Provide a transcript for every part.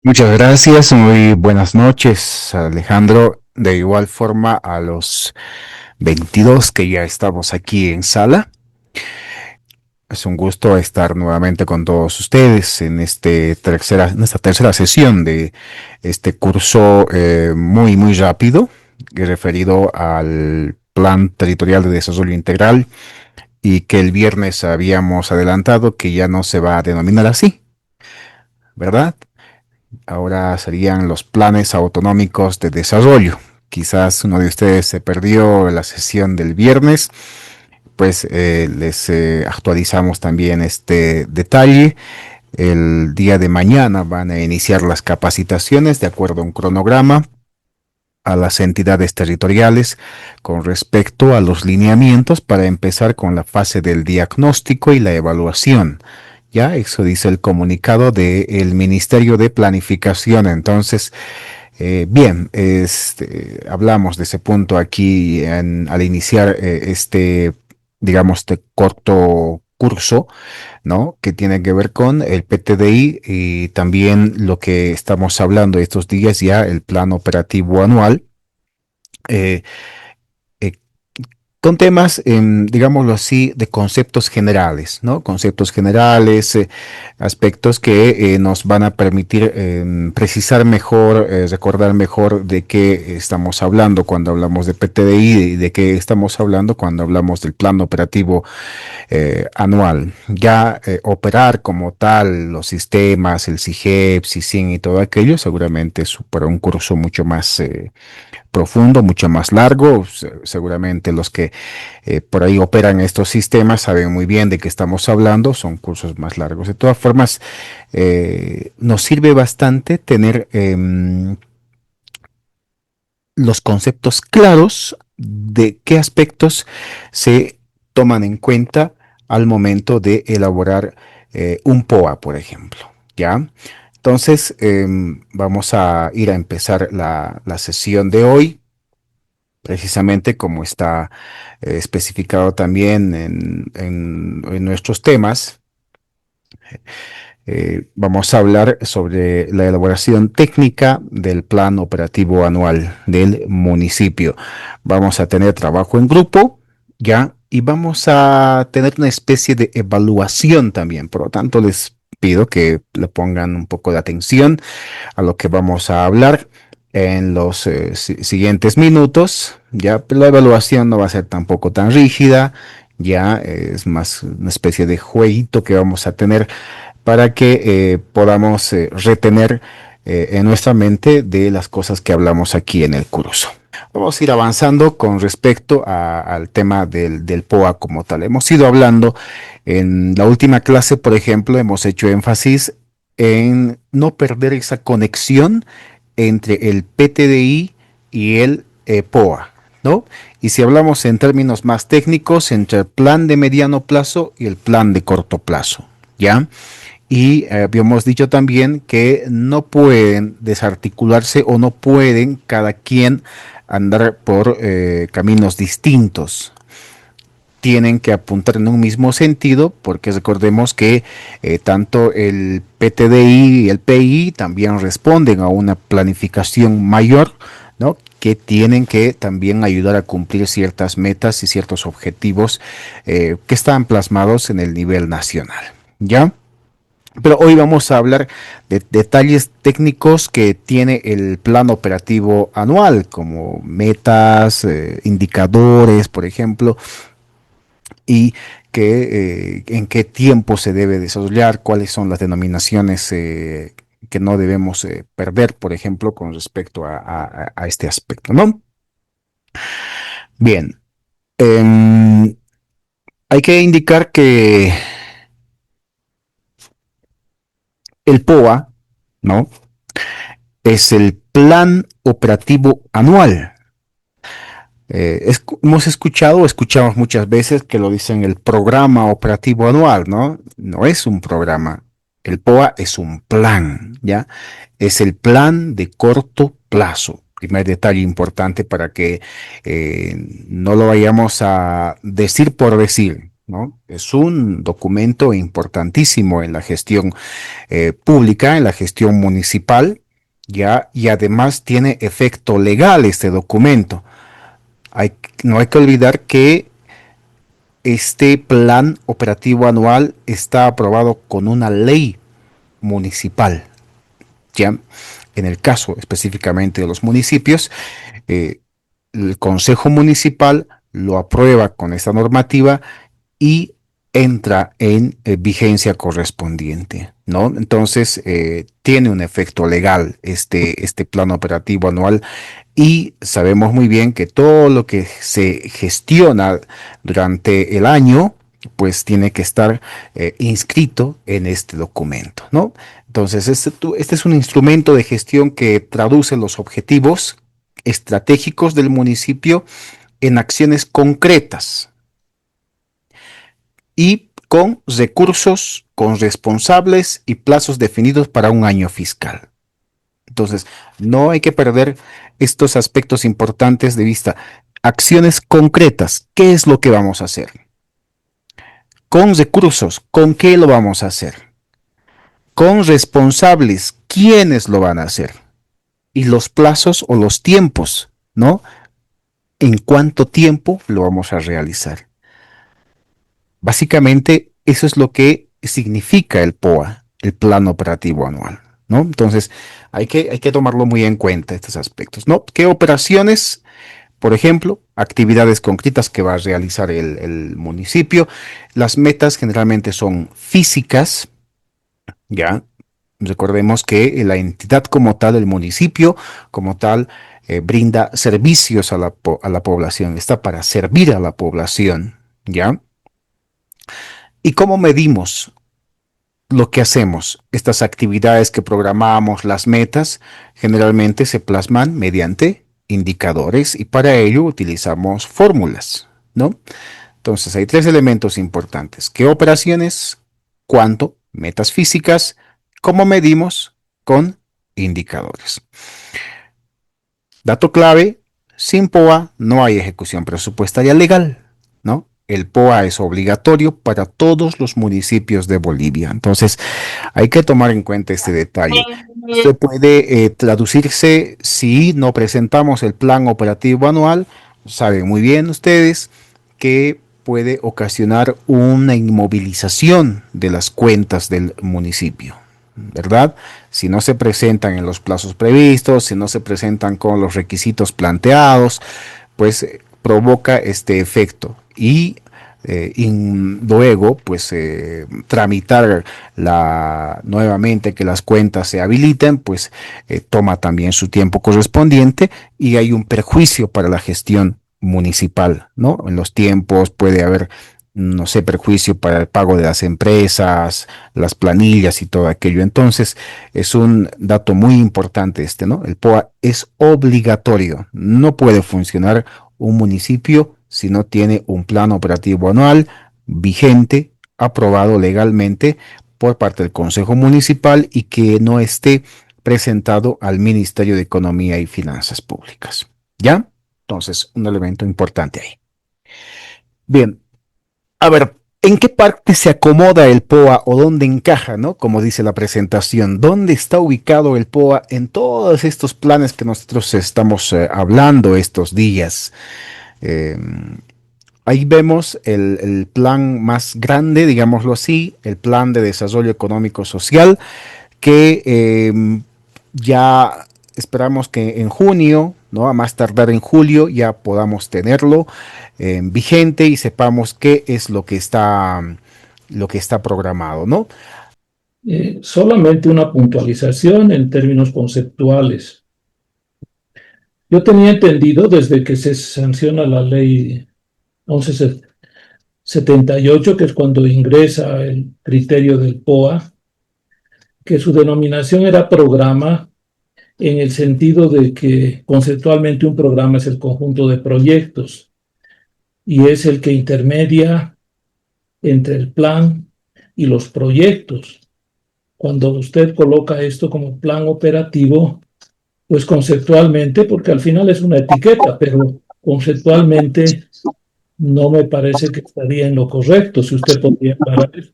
Muchas gracias, muy buenas noches, Alejandro. De igual forma, a los 22 que ya estamos aquí en sala, es un gusto estar nuevamente con todos ustedes en esta tercera sesión de este curso muy rápido, referido al Plan Territorial de Desarrollo Integral y que el viernes habíamos adelantado que ya no se va a denominar así, ¿verdad? Ahora serían los planes autonómicos de desarrollo. Quizás uno de ustedes se perdió la sesión del viernes, pues les actualizamos también este detalle. El día de mañana van a iniciar las capacitaciones de acuerdo a un cronograma a las entidades territoriales con respecto a los lineamientos para empezar con la fase del diagnóstico y la evaluación. Ya, eso dice el comunicado del Ministerio de Planificación. Entonces, bien, hablamos de ese punto aquí al iniciar digamos, este corto curso, ¿no? Que tiene que ver con el PTDI y también lo que estamos hablando estos días ya, el plan operativo anual. eh, eh, con temas, digámoslo así, de conceptos generales, ¿no? Conceptos generales, aspectos que nos van a permitir precisar mejor, recordar mejor de qué estamos hablando cuando hablamos de PTDI y de qué estamos hablando cuando hablamos del plan operativo anual. Ya operar como tal los sistemas, el SIGEP, SISIN y todo aquello, seguramente es para un curso mucho más profundo, mucho más largo. Seguramente los que por ahí operan estos sistemas saben muy bien de qué estamos hablando, son cursos más largos. De todas formas, nos sirve bastante tener los conceptos claros de qué aspectos se toman en cuenta al momento de elaborar un POA, por ejemplo. ¿Ya? Entonces, vamos a ir a empezar la sesión de hoy, precisamente como está especificado también en nuestros temas. Vamos a hablar sobre la elaboración técnica del plan operativo anual del municipio. Vamos a tener trabajo en grupo, ¿ya? Y vamos a tener una especie de evaluación también. Por lo tanto, les pido que le pongan un poco de atención a lo que vamos a hablar en los siguientes minutos. Ya la evaluación no va a ser tampoco tan rígida, ya es más una especie de jueguito que vamos a tener para que podamos retener en nuestra mente de las cosas que hablamos aquí en el curso. Vamos a ir avanzando con respecto al tema del POA como tal. Hemos ido hablando en la última clase, por ejemplo, hemos hecho énfasis en no perder esa conexión entre el PTDI y el POA, ¿no? Y si hablamos en términos más técnicos, entre el plan de mediano plazo y el plan de corto plazo, ¿ya? Y habíamos dicho también que no pueden desarticularse o no pueden cada quien andar por caminos distintos. Tienen que apuntar en un mismo sentido, porque recordemos que tanto el PTDI y el PI también responden a una planificación mayor, ¿no? Que tienen que también ayudar a cumplir ciertas metas y ciertos objetivos que están plasmados en el nivel nacional, ¿ya? Pero hoy vamos a hablar de detalles técnicos que tiene el plan operativo anual, como metas, indicadores, por ejemplo, y en qué tiempo se debe desarrollar, cuáles son las denominaciones que no debemos perder, por ejemplo, con respecto a este aspecto, ¿no? Bien, em, hay que indicar que el POA, ¿no? Es el plan operativo anual. Hemos escuchado, escuchamos muchas veces que lo dicen el programa operativo anual, ¿no? No es un programa. El POA es un plan, ¿ya? Es el plan de corto plazo. Primer detalle importante para que no lo vayamos a decir por decir. ¿no? Es un documento importantísimo en la gestión pública, en la gestión municipal, ya, y además tiene efecto legal este documento. Hay, no hay que olvidar que este plan operativo anual está aprobado con una ley municipal. Ya, en el caso específicamente de los municipios, eh, el Consejo Municipal lo aprueba con esta normativa y entra en vigencia correspondiente, ¿no? Entonces, tiene un efecto legal este plan operativo anual y sabemos muy bien que todo lo que se gestiona durante el año, pues tiene que estar inscrito en este documento, ¿no? Entonces, este es un instrumento de gestión que traduce los objetivos estratégicos del municipio en acciones concretas y con recursos, con responsables y plazos definidos para un año fiscal. Entonces, no hay que perder estos aspectos importantes de vista. Acciones concretas, ¿qué es lo que vamos a hacer? Con recursos, ¿con qué lo vamos a hacer? Con responsables, ¿quiénes lo van a hacer? Y los plazos o los tiempos, ¿no? ¿En cuánto tiempo lo vamos a realizar? Básicamente, eso es lo que significa el POA, el Plan Operativo Anual, ¿no? Entonces, hay que tomarlo muy en cuenta estos aspectos, ¿no? ¿Qué operaciones, por ejemplo, actividades concretas que va a realizar el municipio? Las metas generalmente son físicas, ¿ya? Recordemos que la entidad como tal, el municipio como tal, brinda servicios a a la población, está para servir a la población, ¿ya? ¿Y cómo medimos lo que hacemos? Estas actividades que programamos, las metas, generalmente se plasman mediante indicadores y para ello utilizamos fórmulas, ¿no? Entonces hay tres elementos importantes. ¿Qué operaciones? ¿Cuánto? Metas físicas. ¿Cómo medimos? Con indicadores. Dato clave, sin POA no hay ejecución presupuestaria legal, ¿no? El POA es obligatorio para todos los municipios de Bolivia. Entonces, hay que tomar en cuenta este detalle. Esto puede traducirse si no presentamos el plan operativo anual. Saben muy bien ustedes que puede ocasionar una inmovilización de las cuentas del municipio, ¿verdad? Si no se presentan en los plazos previstos, si no se presentan con los requisitos planteados, pues provoca este efecto y luego pues tramitar nuevamente que las cuentas se habiliten, pues toma también su tiempo correspondiente y hay un perjuicio para la gestión municipal, ¿no? En los tiempos puede haber, no sé, perjuicio para el pago de las empresas, las planillas y todo aquello. Entonces, es un dato muy importante este, ¿no? El POA es obligatorio. No puede funcionar un municipio si no tiene un plan operativo anual vigente, aprobado legalmente por parte del Consejo Municipal y que no esté presentado al Ministerio de Economía y Finanzas Públicas. ¿Ya? Entonces, un elemento importante ahí. Bien, a ver, ¿en qué parte se acomoda el POA o dónde encaja, ¿no? Como dice la presentación, ¿dónde está ubicado el POA en todos estos planes que nosotros estamos hablando estos días? Eh, Ahí vemos el plan más grande, digámoslo así, el plan de desarrollo económico social, que ya esperamos que en junio, ¿no? A más tardar en julio, ya podamos tenerlo vigente y sepamos qué es lo que está programado, ¿no? Solamente una puntualización en términos conceptuales. Yo tenía entendido desde que se sanciona la ley 1178, que es cuando ingresa el criterio del POA, que su denominación era programa en el sentido de que conceptualmente un programa es el conjunto de proyectos y es el que intermedia entre el plan y los proyectos. Cuando usted coloca esto como plan operativo, pues conceptualmente, porque al final es una etiqueta, pero conceptualmente no me parece que estaría en lo correcto. Si usted podría aclarar eso.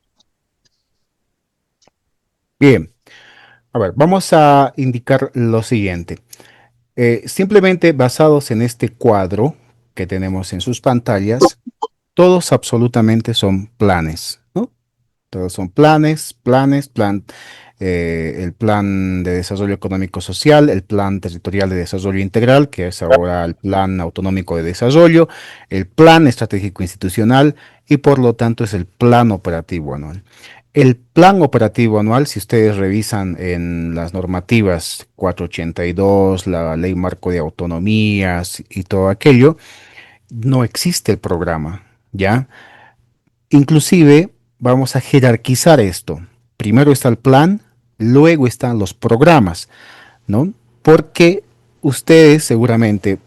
Bien, a ver, vamos a indicar lo siguiente. Simplemente basados en este cuadro que tenemos en sus pantallas, todos absolutamente son planes, ¿no? Todos son planes, el plan de desarrollo económico social, el plan territorial de desarrollo integral, que es ahora el plan autonómico de desarrollo, el plan estratégico institucional y por lo tanto es el plan operativo anual. El plan operativo anual, si ustedes revisan en las normativas 482, la ley marco de autonomías y todo aquello, no existe el programa, ¿ya? Inclusive vamos a jerarquizar esto. Primero está el plan, luego están los programas, ¿no? Porque ustedes seguramente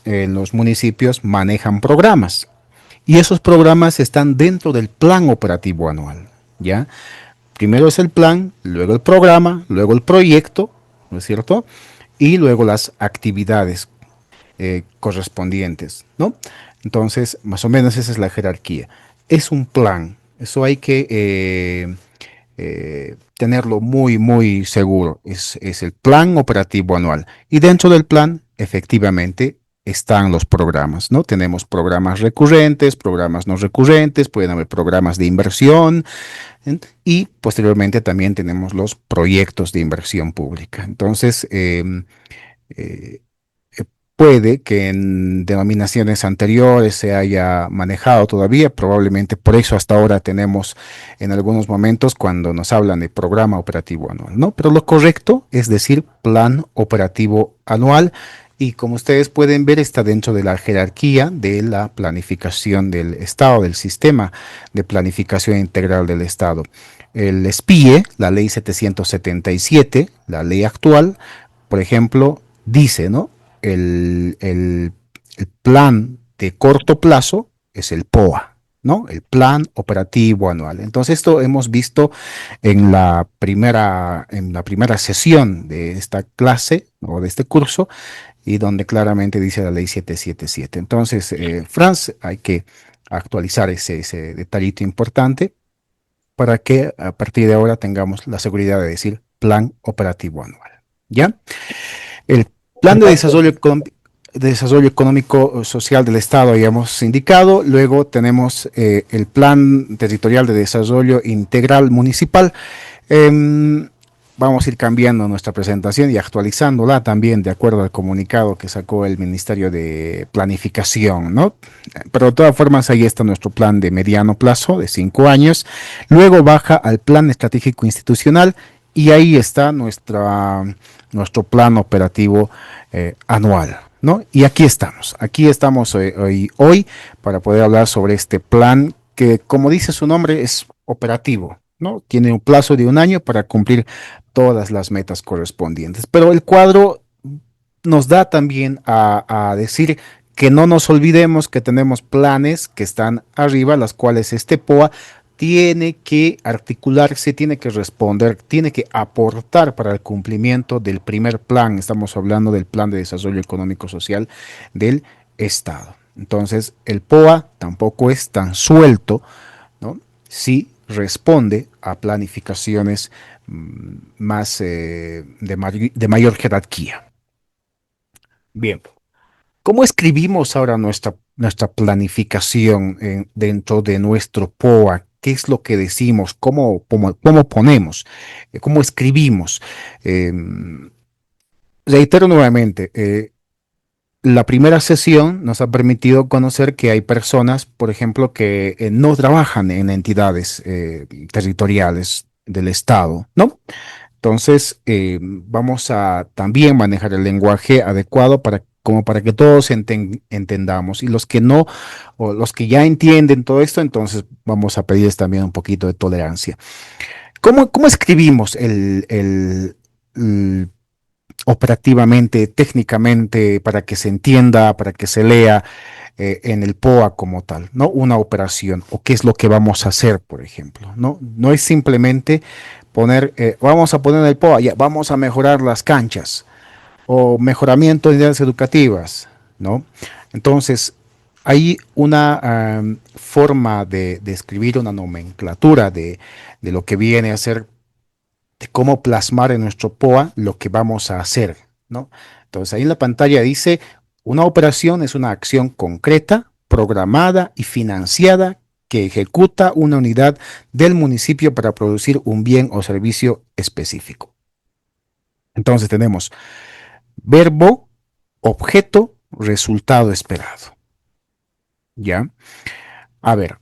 en los municipios manejan programas y esos programas están dentro del plan operativo anual, ¿ya? Primero es el plan, luego el programa, luego el proyecto, ¿no es cierto? Y luego las actividades correspondientes, ¿no? Entonces, más o menos esa es la jerarquía. Es un plan, eso hay que tenerlo muy, muy seguro. Es el plan operativo anual. Y dentro del plan, efectivamente, están los programas, ¿no? Tenemos programas recurrentes, programas no recurrentes, pueden haber programas de inversión, ¿eh? Y posteriormente también tenemos los proyectos de inversión pública. Entonces, eh, puede que en denominaciones anteriores se haya manejado todavía, probablemente por eso hasta ahora tenemos en algunos momentos cuando nos hablan de programa operativo anual, ¿no? Pero lo correcto es decir plan operativo anual y como ustedes pueden ver está dentro de la jerarquía de la planificación del Estado, del sistema de planificación integral del Estado. El SPIE, la ley 777, la ley actual, por ejemplo, dice, ¿no? El plan de corto plazo es el POA, ¿no? El plan operativo anual. Entonces, esto hemos visto en la primera sesión de esta clase o de este curso, y donde claramente dice la ley 777. Entonces, Franz, hay que actualizar ese detallito importante para que a partir de ahora tengamos la seguridad de decir plan operativo anual. ¿Ya? El plan de desarrollo económico social del Estado, ya hemos indicado. Luego tenemos el plan territorial de desarrollo integral municipal. Em, Vamos a ir cambiando nuestra presentación y actualizándola también de acuerdo al comunicado que sacó el Ministerio de Planificación, ¿no? Pero de todas formas, ahí está nuestro plan de mediano plazo de 5 años. Luego baja al plan estratégico institucional y ahí está nuestro plan operativo anual, ¿no? Y aquí estamos hoy para poder hablar sobre este plan que, como dice su nombre, es operativo, ¿no? Tiene un plazo de 1 año para cumplir todas las metas correspondientes. Pero el cuadro nos da también a decir que no nos olvidemos que tenemos planes que están arriba, las cuales este POA tiene que articularse, tiene que responder, tiene que aportar para el cumplimiento del primer plan. Estamos hablando del Plan de Desarrollo Económico Social del Estado. Entonces, el POA tampoco es tan suelto, ¿no? Si responde a planificaciones más de mayor jerarquía. Bien, ¿cómo escribimos ahora nuestra planificación dentro de nuestro POA? ¿Qué es lo que decimos? ¿Cómo ponemos? ¿Cómo escribimos? Eh, Reitero nuevamente, la primera sesión nos ha permitido conocer que hay personas, por ejemplo, que no trabajan en entidades territoriales del Estado, ¿no? Entonces, vamos a también manejar el lenguaje adecuado como para que todos entendamos. Y los que no, o los que ya entienden todo esto, entonces vamos a pedirles también un poquito de tolerancia. ¿Cómo escribimos el operativamente, técnicamente, para que se entienda, para que se lea en el POA como tal, ¿no? Una operación o qué es lo que vamos a hacer, por ejemplo, ¿no? No es simplemente vamos a poner en el POA, ya, vamos a mejorar las canchas o mejoramiento de unidades educativas, ¿no? Entonces, hay una forma de escribir una nomenclatura de lo que viene a ser, de cómo plasmar en nuestro POA lo que vamos a hacer, ¿no? Entonces ahí en la pantalla dice, una operación es una acción concreta, programada y financiada que ejecuta una unidad del municipio para producir un bien o servicio específico. Entonces tenemos verbo, objeto, resultado esperado. ¿Ya? A ver,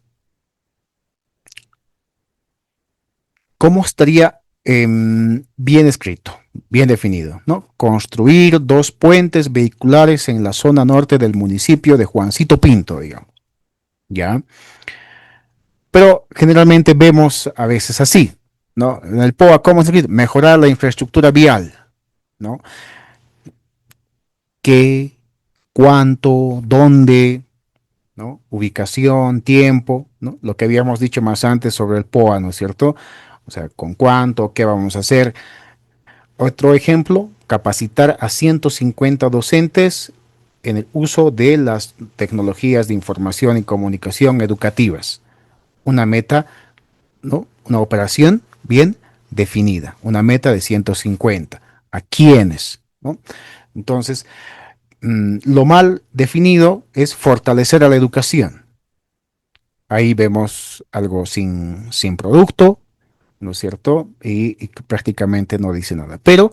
¿cómo estaría bien escrito, bien definido, ¿no? Construir dos puentes vehiculares en la zona norte del municipio de Juancito Pinto, digamos, ¿ya? Pero generalmente vemos a veces así, ¿no? En el POA, ¿cómo se escribe? Mejorar la infraestructura vial, ¿no? ¿Qué, cuánto, dónde, ¿no? Ubicación, tiempo, ¿no? Lo que habíamos dicho más antes sobre el POA, ¿no es cierto? O sea, con cuánto, qué vamos a hacer. Otro ejemplo, capacitar a 150 docentes en el uso de las tecnologías de información y comunicación educativas. Una meta, ¿no? Una operación bien definida, una meta de 150. ¿A quiénes? ¿No? Entonces, lo mal definido es fortalecer a la educación. Ahí vemos algo sin producto, ¿no es cierto? Y prácticamente no dice nada. Pero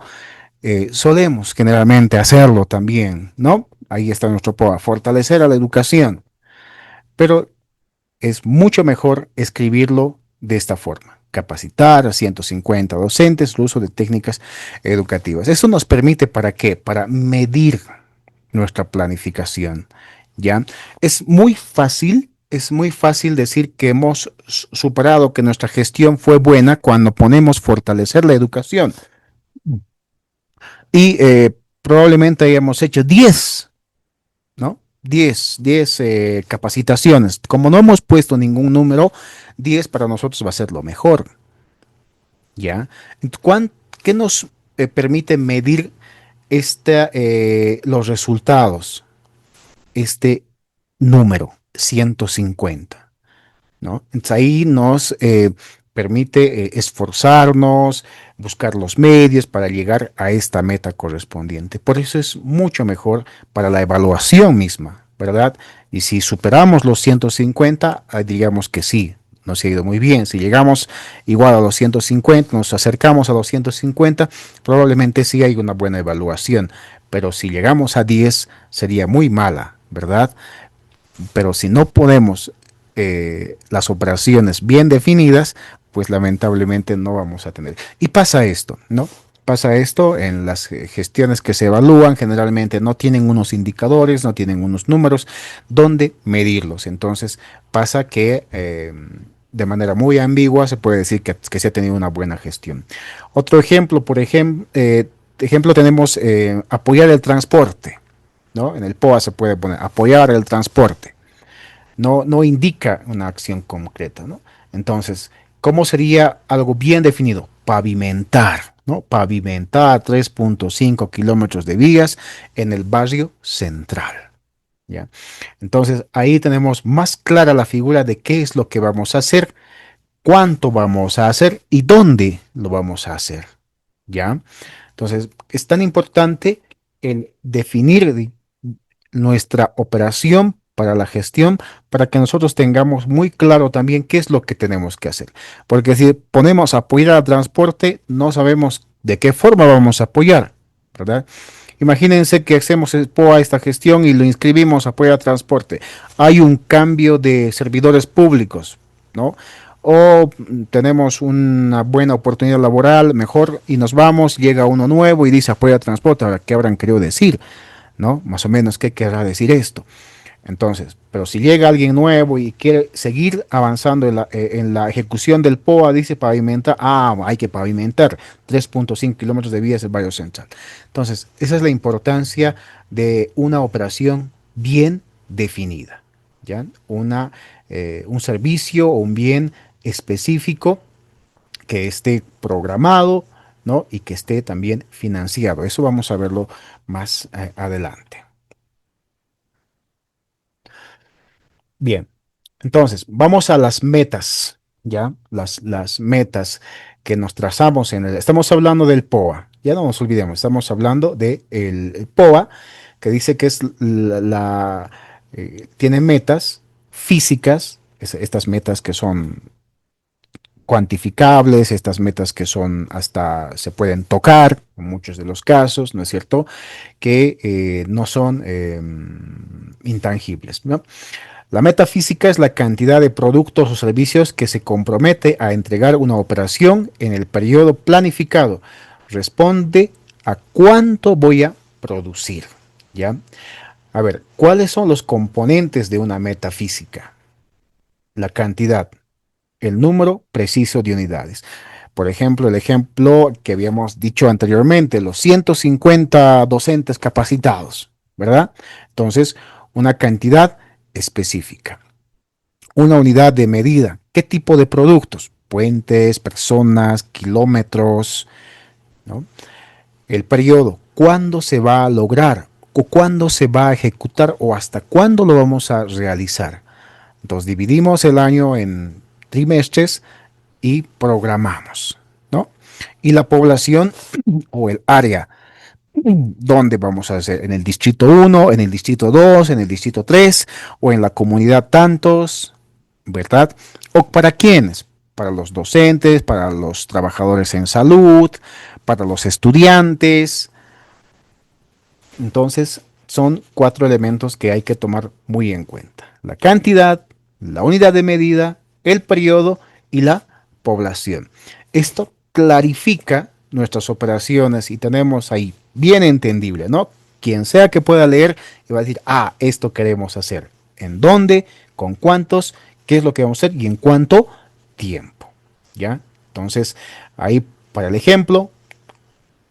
solemos generalmente hacerlo también, ¿no? Ahí está nuestro POA, fortalecer a la educación, pero es mucho mejor escribirlo de esta forma. Capacitar a 150 docentes, el uso de técnicas educativas. Eso nos permite, ¿para qué? Para medir nuestra planificación, ¿ya? Es muy fácil decir que hemos superado, que nuestra gestión fue buena cuando ponemos fortalecer la educación. Y probablemente hayamos hecho 10, ¿no? 10 capacitaciones. Como no hemos puesto ningún número, 10 para nosotros va a ser lo mejor, ¿ya? ¿Qué nos permite medir los resultados? Este número, 150. ¿No? Entonces ahí nos permite esforzarnos, buscar los medios para llegar a esta meta correspondiente. Por eso es mucho mejor para la evaluación misma, ¿verdad? Y si superamos los 150, digamos que sí, nos ha ido muy bien. Si llegamos igual a los 150, nos acercamos a los 150, probablemente sí hay una buena evaluación. Pero si llegamos a 10, sería muy mala, ¿verdad? Pero si no podemos las operaciones bien definidas, pues lamentablemente no vamos a tener. Y pasa esto, ¿no? Pasa esto en las gestiones que se evalúan, generalmente no tienen unos indicadores, no tienen unos números donde medirlos. Entonces pasa que de manera muy ambigua se puede decir que se ha tenido una buena gestión. Otro ejemplo, ejemplo tenemos apoyar el transporte, ¿no? En el POA se puede poner apoyar el transporte, no indica una acción concreta, ¿no? Entonces, ¿cómo sería algo bien definido? Pavimentar, ¿no? Pavimentar 3.5 kilómetros de vías en el barrio central, ¿ya? Entonces, ahí tenemos más clara la figura de qué es lo que vamos a hacer, cuánto vamos a hacer y dónde lo vamos a hacer, ¿ya? Entonces, es tan importante el definir nuestra operación para la gestión, para que nosotros tengamos muy claro también qué es lo que tenemos que hacer. Porque si ponemos a apoyar al transporte, no sabemos de qué forma vamos a apoyar, ¿verdad? Imagínense que hacemos el POA esta gestión y lo inscribimos a apoyar al transporte. Hay un cambio de servidores públicos, ¿no? O tenemos una buena oportunidad laboral, mejor, y nos vamos, llega uno nuevo y dice apoya al transporte. Ahora, ¿qué habrán querido decir? ¿No? Más o menos, ¿qué querrá decir esto? Entonces, pero si llega alguien nuevo y quiere seguir avanzando en la ejecución del POA, dice pavimenta, hay que pavimentar 3.5 kilómetros de vías del barrio central. Entonces, esa es la importancia de una operación bien definida, ¿ya? Un servicio o un bien específico que esté programado, ¿no? Y que esté también financiado. Eso vamos a verlo más adelante. Bien, entonces vamos a las metas, ¿ya? Las metas que nos trazamos estamos hablando del POA, ya no nos olvidemos, estamos hablando del el POA, que dice que es tiene metas físicas, estas metas que son cuantificables, estas metas que son hasta se pueden tocar en muchos de los casos, ¿no es cierto? Que no son intangibles, ¿no? La meta física es la cantidad de productos o servicios que se compromete a entregar una operación en el periodo planificado. Responde a cuánto voy a producir, ¿ya? A ver, ¿cuáles son los componentes de una meta física? La cantidad, el número preciso de unidades. Por ejemplo, el ejemplo que habíamos dicho anteriormente, los 150 docentes capacitados, ¿verdad? Entonces, una cantidad específica. Una unidad de medida. ¿Qué tipo de productos? Puentes, personas, kilómetros, ¿no? El periodo. ¿Cuándo se va a lograr? ¿O cuándo se va a ejecutar? ¿O hasta cuándo lo vamos a realizar? Entonces dividimos el año en trimestres y programamos, ¿no? Y la población o el área donde vamos a hacer, en el distrito 1, en el distrito 2, en el distrito 3 o en la comunidad tantos, ¿verdad? ¿O para quiénes? Para los docentes, para los trabajadores en salud, para los estudiantes. Entonces, son cuatro elementos que hay que tomar muy en cuenta. La cantidad, la unidad de medida, el periodo y la población. Esto clarifica nuestras operaciones y tenemos ahí bien entendible, ¿no? Quien sea que pueda leer y va a decir, ah, esto queremos hacer. ¿En dónde? ¿Con cuántos? ¿Qué es lo que vamos a hacer? ¿Y en cuánto tiempo? ¿Ya? Entonces, ahí para el ejemplo,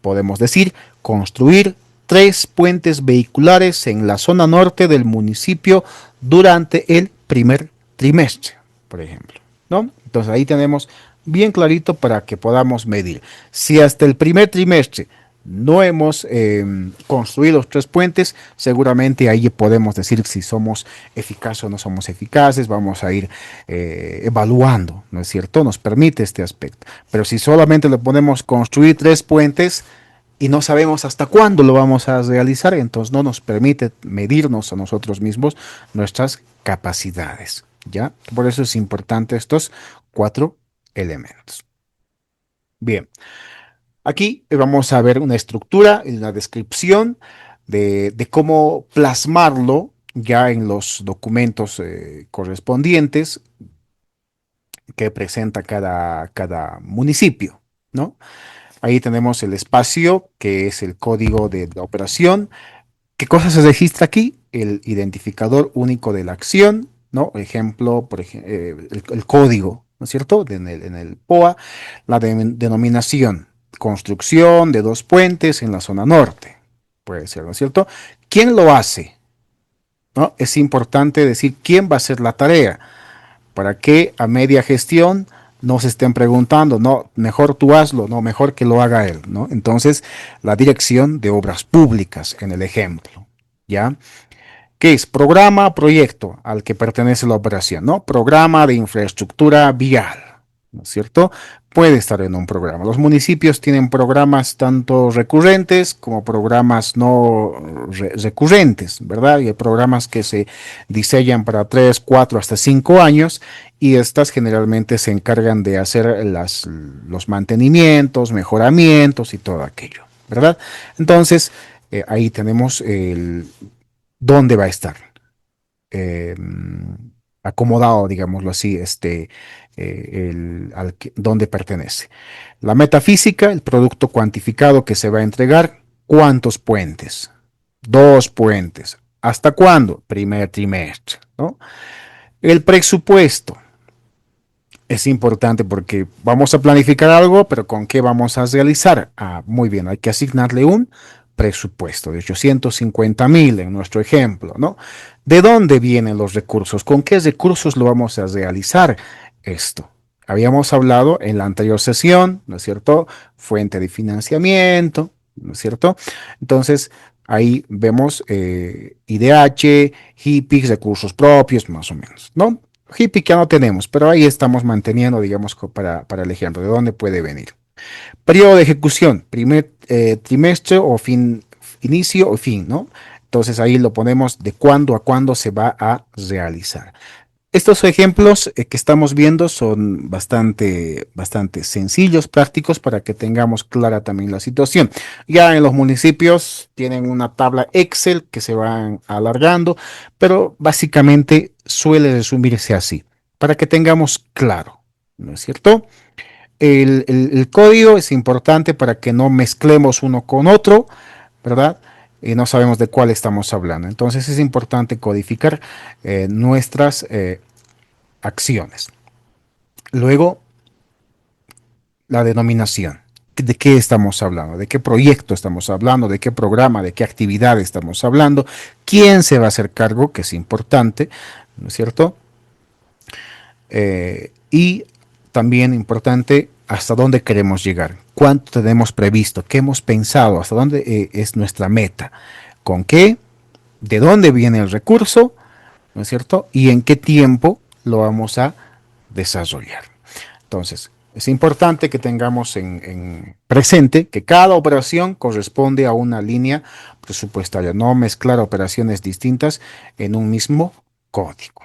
podemos decir construir 3 puentes vehiculares en la zona norte del municipio durante el primer trimestre, por ejemplo, ¿no? Entonces ahí tenemos bien clarito para que podamos medir. Si hasta el primer trimestre no hemos construido los 3 puentes, seguramente ahí podemos decir si somos eficaces o no somos eficaces, vamos a ir evaluando, ¿no es cierto? Nos permite este aspecto. Pero si solamente le ponemos construir 3 puentes, y no sabemos hasta cuándo lo vamos a realizar, entonces no nos permite medirnos a nosotros mismos nuestras capacidades, ¿ya? Por eso es importante estos 4 elementos. Bien, aquí vamos a ver una estructura y una descripción de cómo plasmarlo ya en los documentos correspondientes que presenta cada municipio, ¿no? Ahí tenemos el espacio, que es el código de la operación. ¿Qué cosa se registra aquí? El identificador único de la acción, ¿no? Ejemplo, el código, ¿no es cierto? En el POA, la denominación, construcción de 2 puentes en la zona norte, puede ser, ¿no es cierto? ¿Quién lo hace? ¿No? Es importante decir quién va a hacer la tarea para que a media gestión no se estén preguntando, no, mejor tú hazlo, no, mejor que lo haga él, ¿no? Entonces, la dirección de obras públicas en el ejemplo, ¿ya? ¿Qué es? Programa, proyecto al que pertenece la operación, ¿no? Programa de infraestructura vial, ¿no es cierto? Puede estar en un programa. Los municipios tienen programas tanto recurrentes como programas no recurrentes, ¿verdad? Y hay programas que se diseñan para 3, 4, hasta 5 años y estas generalmente se encargan de hacer los mantenimientos, mejoramientos y todo aquello, ¿verdad? Entonces, ahí tenemos dónde va a estar eh, acomodado, digámoslo así, dónde pertenece. La metafísica, el producto cuantificado que se va a entregar, ¿cuántos puentes? 2 puentes. ¿Hasta cuándo? Primer trimestre, ¿no? El presupuesto es importante porque vamos a planificar algo, pero ¿con qué vamos a realizar? Ah, muy bien, hay que asignarle un presupuesto de 850,000 en nuestro ejemplo, ¿no? ¿De dónde vienen los recursos? ¿Con qué recursos lo vamos a realizar esto? Habíamos hablado en la anterior sesión, ¿no es cierto? Fuente de financiamiento, ¿no es cierto? Entonces, Ahí vemos IDH, HIPIC, recursos propios, más o menos, ¿no? HIPIC ya no tenemos, pero ahí estamos manteniendo, digamos, para el ejemplo, de dónde puede venir. Periodo de ejecución, primer trimestre o fin, inicio o fin, ¿no? Entonces ahí lo ponemos de cuándo a cuándo se va a realizar. Estos ejemplos que estamos viendo son bastante sencillos, prácticos, para que tengamos clara también la situación. Ya en los municipios tienen una tabla Excel que se van alargando, pero básicamente suele resumirse así, para que tengamos claro, ¿no es cierto? El código es importante para que no mezclemos uno con otro, ¿verdad? Y no sabemos de cuál estamos hablando. Entonces es importante codificar nuestras acciones. Luego, la denominación. ¿De qué estamos hablando? ¿De qué proyecto estamos hablando? ¿De qué programa? ¿De qué actividad estamos hablando? ¿Quién se va a hacer cargo? Que es importante, ¿no es cierto? Y también importante, hasta dónde queremos llegar, cuánto tenemos previsto, qué hemos pensado, hasta dónde es nuestra meta, con qué, de dónde viene el recurso, ¿no es cierto? Y en qué tiempo lo vamos a desarrollar. Entonces, es importante que tengamos en presente que cada operación corresponde a una línea presupuestaria, no mezclar operaciones distintas en un mismo código.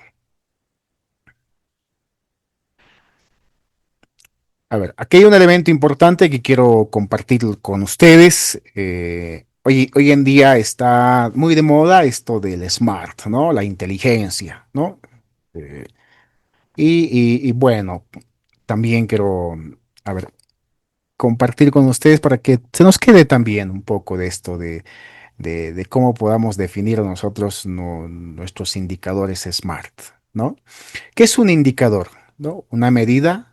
A ver, aquí hay un elemento importante que quiero compartir con ustedes. Hoy en día está muy de moda esto del smart, ¿no? La inteligencia, ¿no? Eh, y bueno, también quiero, a ver, compartir con ustedes para que se nos quede también un poco de esto de cómo podamos definir nosotros nuestros indicadores SMART, ¿no? ¿Qué es un indicador? ¿No? Una medida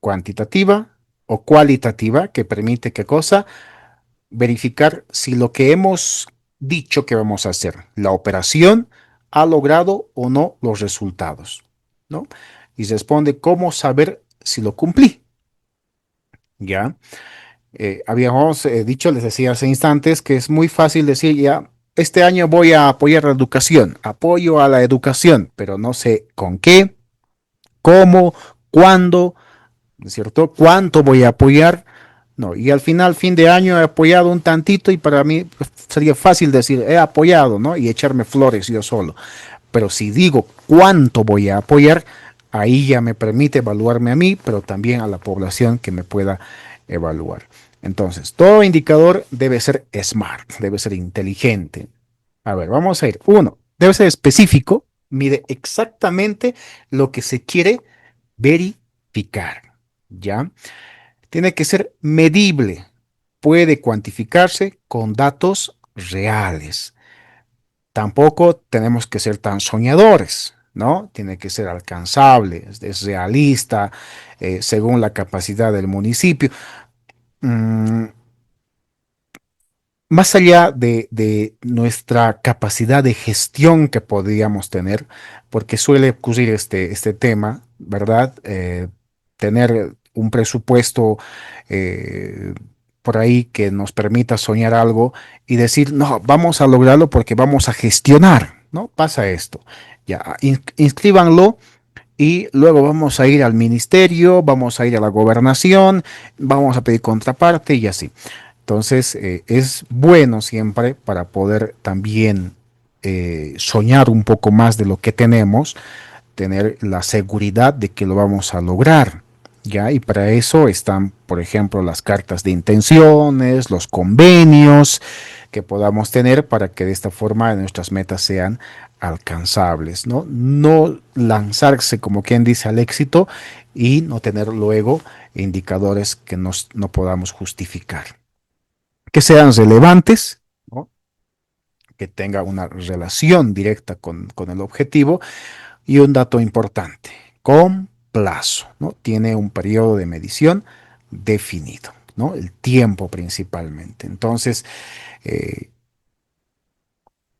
cuantitativa o cualitativa que permite, ¿qué cosa? Verificar si lo que hemos dicho que vamos a hacer, la operación, ha logrado o no los resultados, ¿no? Y responde cómo saber si lo cumplí, ¿ya? Habíamos dicho, les decía hace instantes, que es muy fácil decir ya, este año voy a apoyar la educación, apoyo a la educación, pero no sé con qué, cómo, cuándo, ¿no es cierto? ¿Cuánto voy a apoyar? No, y al final, fin de año, he apoyado un tantito y para mí pues, sería fácil decir, he apoyado, ¿no? Y echarme flores yo solo. Pero si digo cuánto voy a apoyar, ahí ya me permite evaluarme a mí, pero también a la población que me pueda evaluar. Entonces, todo indicador debe ser smart, debe ser inteligente. A ver, vamos a ir. Uno, debe ser específico, mide exactamente lo que se quiere verificar. ¿Ya? Tiene que ser medible, puede cuantificarse con datos reales. Tampoco tenemos que ser tan soñadores, ¿no? Tiene que ser alcanzable, es realista, según la capacidad del municipio. Mm, Más allá de nuestra capacidad de gestión que podríamos tener, porque suele ocurrir este tema, ¿verdad? Tener un presupuesto eh, por ahí que nos permita soñar algo y decir, no, vamos a lograrlo porque vamos a gestionar, ¿no? Pasa esto. Ya, inscríbanlo y luego vamos a ir al ministerio, vamos a ir a la gobernación, vamos a pedir contraparte y así. Entonces, es bueno siempre para poder también soñar un poco más de lo que tenemos, tener la seguridad de que lo vamos a lograr. ¿Ya? Y para eso están, por ejemplo, las cartas de intenciones, los convenios que podamos tener para que de esta forma nuestras metas sean alcanzables, ¿no? No lanzarse, como quien dice, al éxito y no tener luego indicadores que no podamos justificar, que sean relevantes, ¿no? Que tenga una relación directa con el objetivo y un dato importante, con plazo, ¿no? Tiene un periodo de medición definido, ¿no? El tiempo principalmente. Entonces, eh,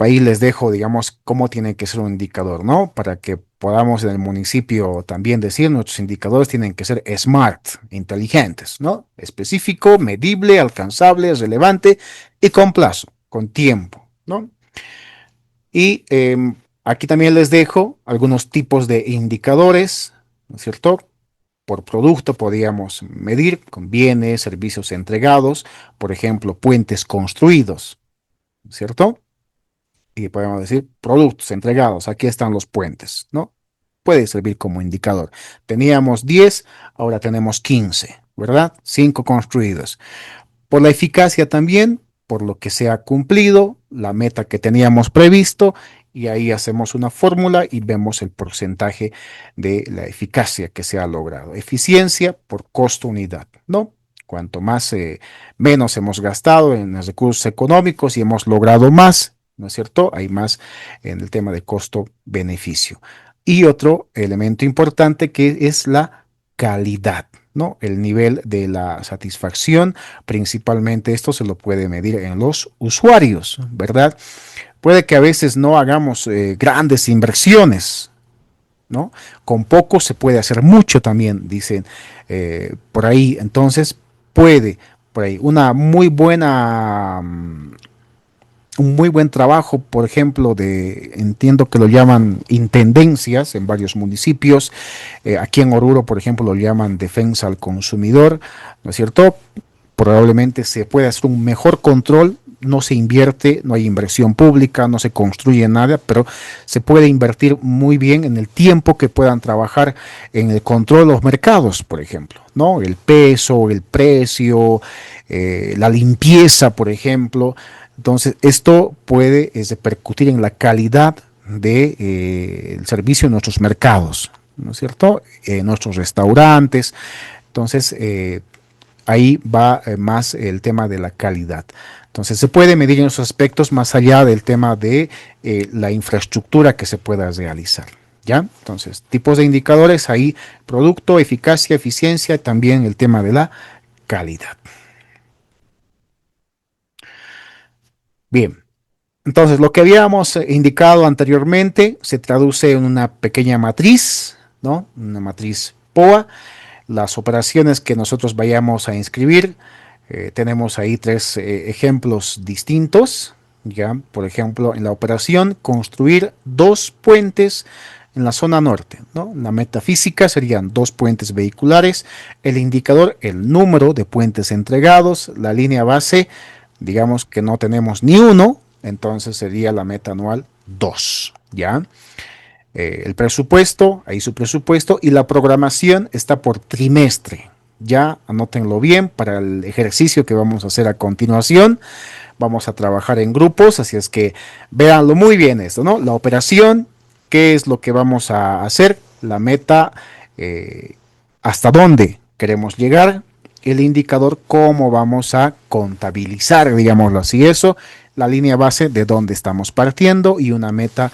ahí les dejo, digamos, cómo tiene que ser un indicador, ¿no? Para que podamos en el municipio también decir, nuestros indicadores tienen que ser smart, inteligentes, ¿no? Específico, medible, alcanzable, relevante y con plazo. con tiempo, ¿no? Y aquí también les dejo algunos tipos de indicadores, ¿no es cierto? Por producto podríamos medir con bienes, servicios entregados, por ejemplo, puentes construidos, ¿no es cierto? Y podemos decir productos entregados, aquí están los puentes, ¿no? Puede servir como indicador. Teníamos 10, ahora tenemos 15, ¿verdad? 5 construidos. Por la eficacia también, por lo que se ha cumplido, la meta que teníamos previsto, y ahí hacemos una fórmula y vemos el porcentaje de la eficacia que se ha logrado. Eficiencia por costo unidad, ¿no? Cuanto más, menos hemos gastado en los recursos económicos y hemos logrado más, ¿no es cierto? Hay más en el tema de costo-beneficio. Y otro elemento importante que es la calidad, ¿no? El nivel de la satisfacción, principalmente esto se lo puede medir en los usuarios, ¿verdad? Puede que a veces no hagamos grandes inversiones, ¿no? Con poco se puede hacer mucho también, dicen por ahí. Entonces, puede, por ahí, una muy buena, un muy buen trabajo, por ejemplo, entiendo que lo llaman intendencias en varios municipios. Aquí en Oruro, por ejemplo, lo llaman defensa al consumidor, ¿no es cierto? Probablemente se puede hacer un mejor control, no se invierte, no hay inversión pública, no se construye nada, pero se puede invertir muy bien en el tiempo que puedan trabajar en el control de los mercados, por ejemplo, ¿no? El peso, el precio, la limpieza, por ejemplo. Entonces, esto puede repercutir en la calidad del servicio en nuestros mercados, ¿no es cierto? En nuestros restaurantes. Entonces, ahí va más el tema de la calidad. Entonces, se puede medir en esos aspectos más allá del tema de la infraestructura que se pueda realizar. ¿Ya? Entonces, tipos de indicadores, ahí producto, eficacia, eficiencia, y también el tema de la calidad. Bien, entonces lo que habíamos indicado anteriormente se traduce en una pequeña matriz, ¿no? Una matriz POA. Las operaciones que nosotros vayamos a inscribir, tenemos ahí tres ejemplos distintos. Ya, por ejemplo, en la operación construir dos puentes en la zona norte, ¿no? La metafísica serían dos puentes vehiculares, el indicador, el número de puentes entregados, la línea base, digamos que no tenemos ni uno, entonces sería la meta anual 2, ¿ya? El presupuesto, ahí su presupuesto, y la programación está por trimestre. Ya anótenlo bien para el ejercicio que vamos a hacer a continuación. Vamos a trabajar en grupos, así es que véanlo muy bien esto, ¿no? La operación, qué es lo que vamos a hacer, la meta, eh, hasta dónde queremos llegar, el indicador, cómo vamos a contabilizar, digámoslo así, eso, la línea base de dónde estamos partiendo y una meta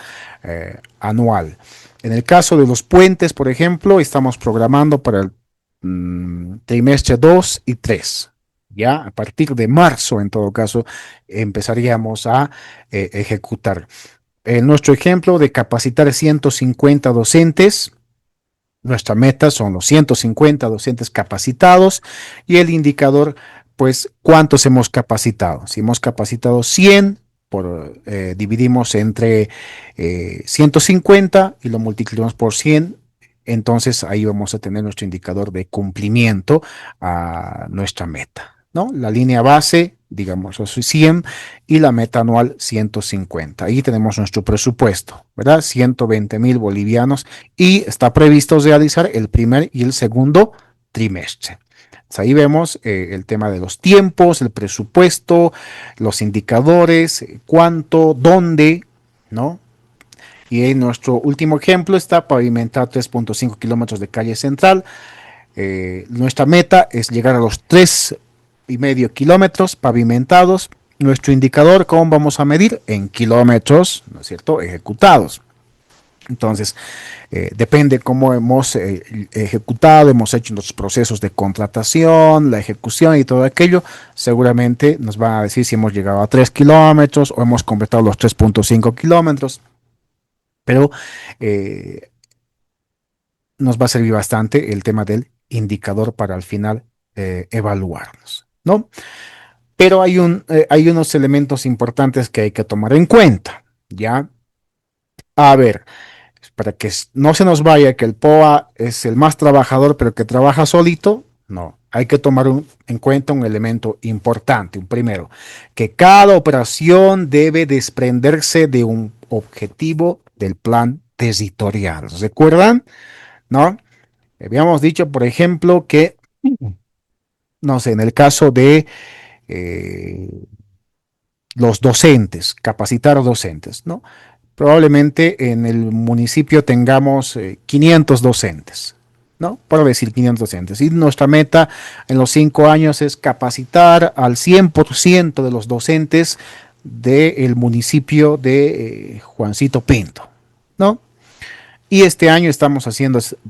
anual. En el caso de los puentes, por ejemplo, estamos programando para el trimestre 2 y 3. Ya a partir de marzo, en todo caso, empezaríamos a ejecutar. En nuestro ejemplo de capacitar 150 docentes, nuestra meta son los 150 docentes capacitados y el indicador, pues, ¿cuántos hemos capacitado? Si hemos capacitado 100, dividimos entre 150 y lo multiplicamos por 100, entonces ahí vamos a tener nuestro indicador de cumplimiento a nuestra meta, ¿no? La línea base, digamos, es 100 y la meta anual 150. Ahí tenemos nuestro presupuesto, ¿verdad? 120,000 bolivianos y está previsto realizar el primer y el segundo trimestre. Entonces, ahí vemos el tema de los tiempos, el presupuesto, los indicadores, cuánto, dónde, ¿no? Y en nuestro último ejemplo está pavimentar 3.5 kilómetros de calle central. Nuestra meta es llegar a los 3,5 kilómetros pavimentados. Nuestro indicador, ¿cómo vamos a medir? En kilómetros, ¿no es cierto?, ejecutados. Entonces, depende cómo hemos ejecutado, hemos hecho los procesos de contratación, la ejecución y todo aquello, seguramente nos van a decir si hemos llegado a 3 kilómetros o hemos completado los 3.5 kilómetros, pero nos va a servir bastante el tema del indicador para al final evaluarnos, ¿no? Pero hay unos elementos importantes que hay que tomar en cuenta, ¿ya? A ver, para que no se nos vaya que el POA es el más trabajador, pero que trabaja solito, no. Hay que tomar en cuenta un elemento importante, un primero, que cada operación debe desprenderse de un objetivo del plan territorial. ¿Recuerdan? ¿No? Habíamos dicho, por ejemplo, que, no sé, en el caso de eh, los docentes, capacitar docentes, ¿no? Probablemente en el municipio tengamos 500 docentes, ¿no? Por decir 500 docentes. Y nuestra meta en los 5 años es capacitar al 100% de los docentes del municipio de Juancito Pinto, ¿no? Y este año estamos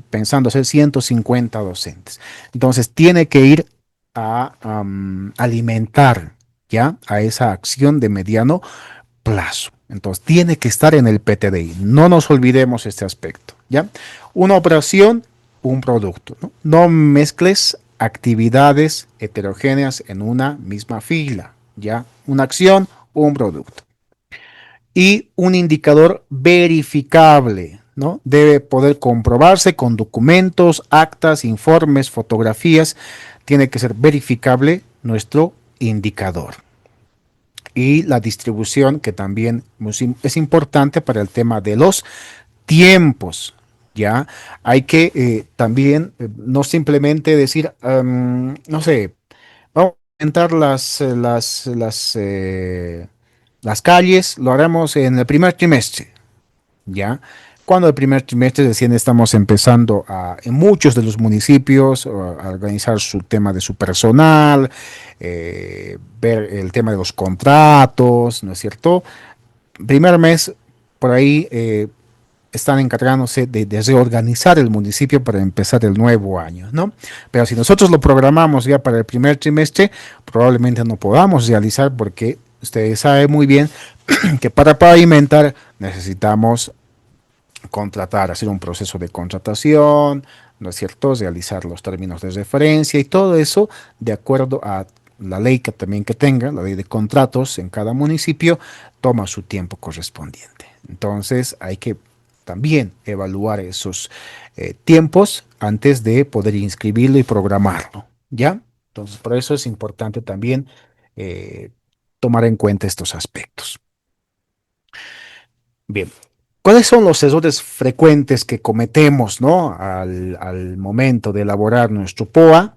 pensando hacer 150 docentes. Entonces tiene que ir a alimentar ya a esa acción de mediano plazo. Entonces, tiene que estar en el PTDI. No nos olvidemos este aspecto, ¿ya? Una operación, un producto, ¿no? No mezcles actividades heterogéneas en una misma fila, ¿ya? Una acción, un producto. Y un indicador verificable, ¿no? Debe poder comprobarse con documentos, actas, informes, fotografías. Tiene que ser verificable nuestro indicador y la distribución, que también es importante para el tema de los tiempos. Ya hay que también no simplemente decir, no sé, vamos a inventar las calles, lo haremos en el primer trimestre. ¿Ya? Cuando el primer trimestre recién estamos empezando en muchos de los municipios a organizar su tema de su personal, ver el tema de los contratos, ¿no es cierto? Primer mes, por ahí están encargándose de reorganizar el municipio para empezar el nuevo año, ¿no? Pero si nosotros lo programamos ya para el primer trimestre, probablemente no podamos realizar porque ustedes saben muy bien que para pavimentar necesitamos contratar, hacer un proceso de contratación, ¿no es cierto? Realizar los términos de referencia y todo eso de acuerdo a la ley que también que tenga, la ley de contratos en cada municipio, toma su tiempo correspondiente. Entonces hay que también evaluar esos tiempos antes de poder inscribirlo y programarlo, ¿ya? Entonces por eso es importante también eh, tomar en cuenta estos aspectos. Bien, ¿cuáles son los errores frecuentes que cometemos, ¿no? Al momento de elaborar nuestro POA?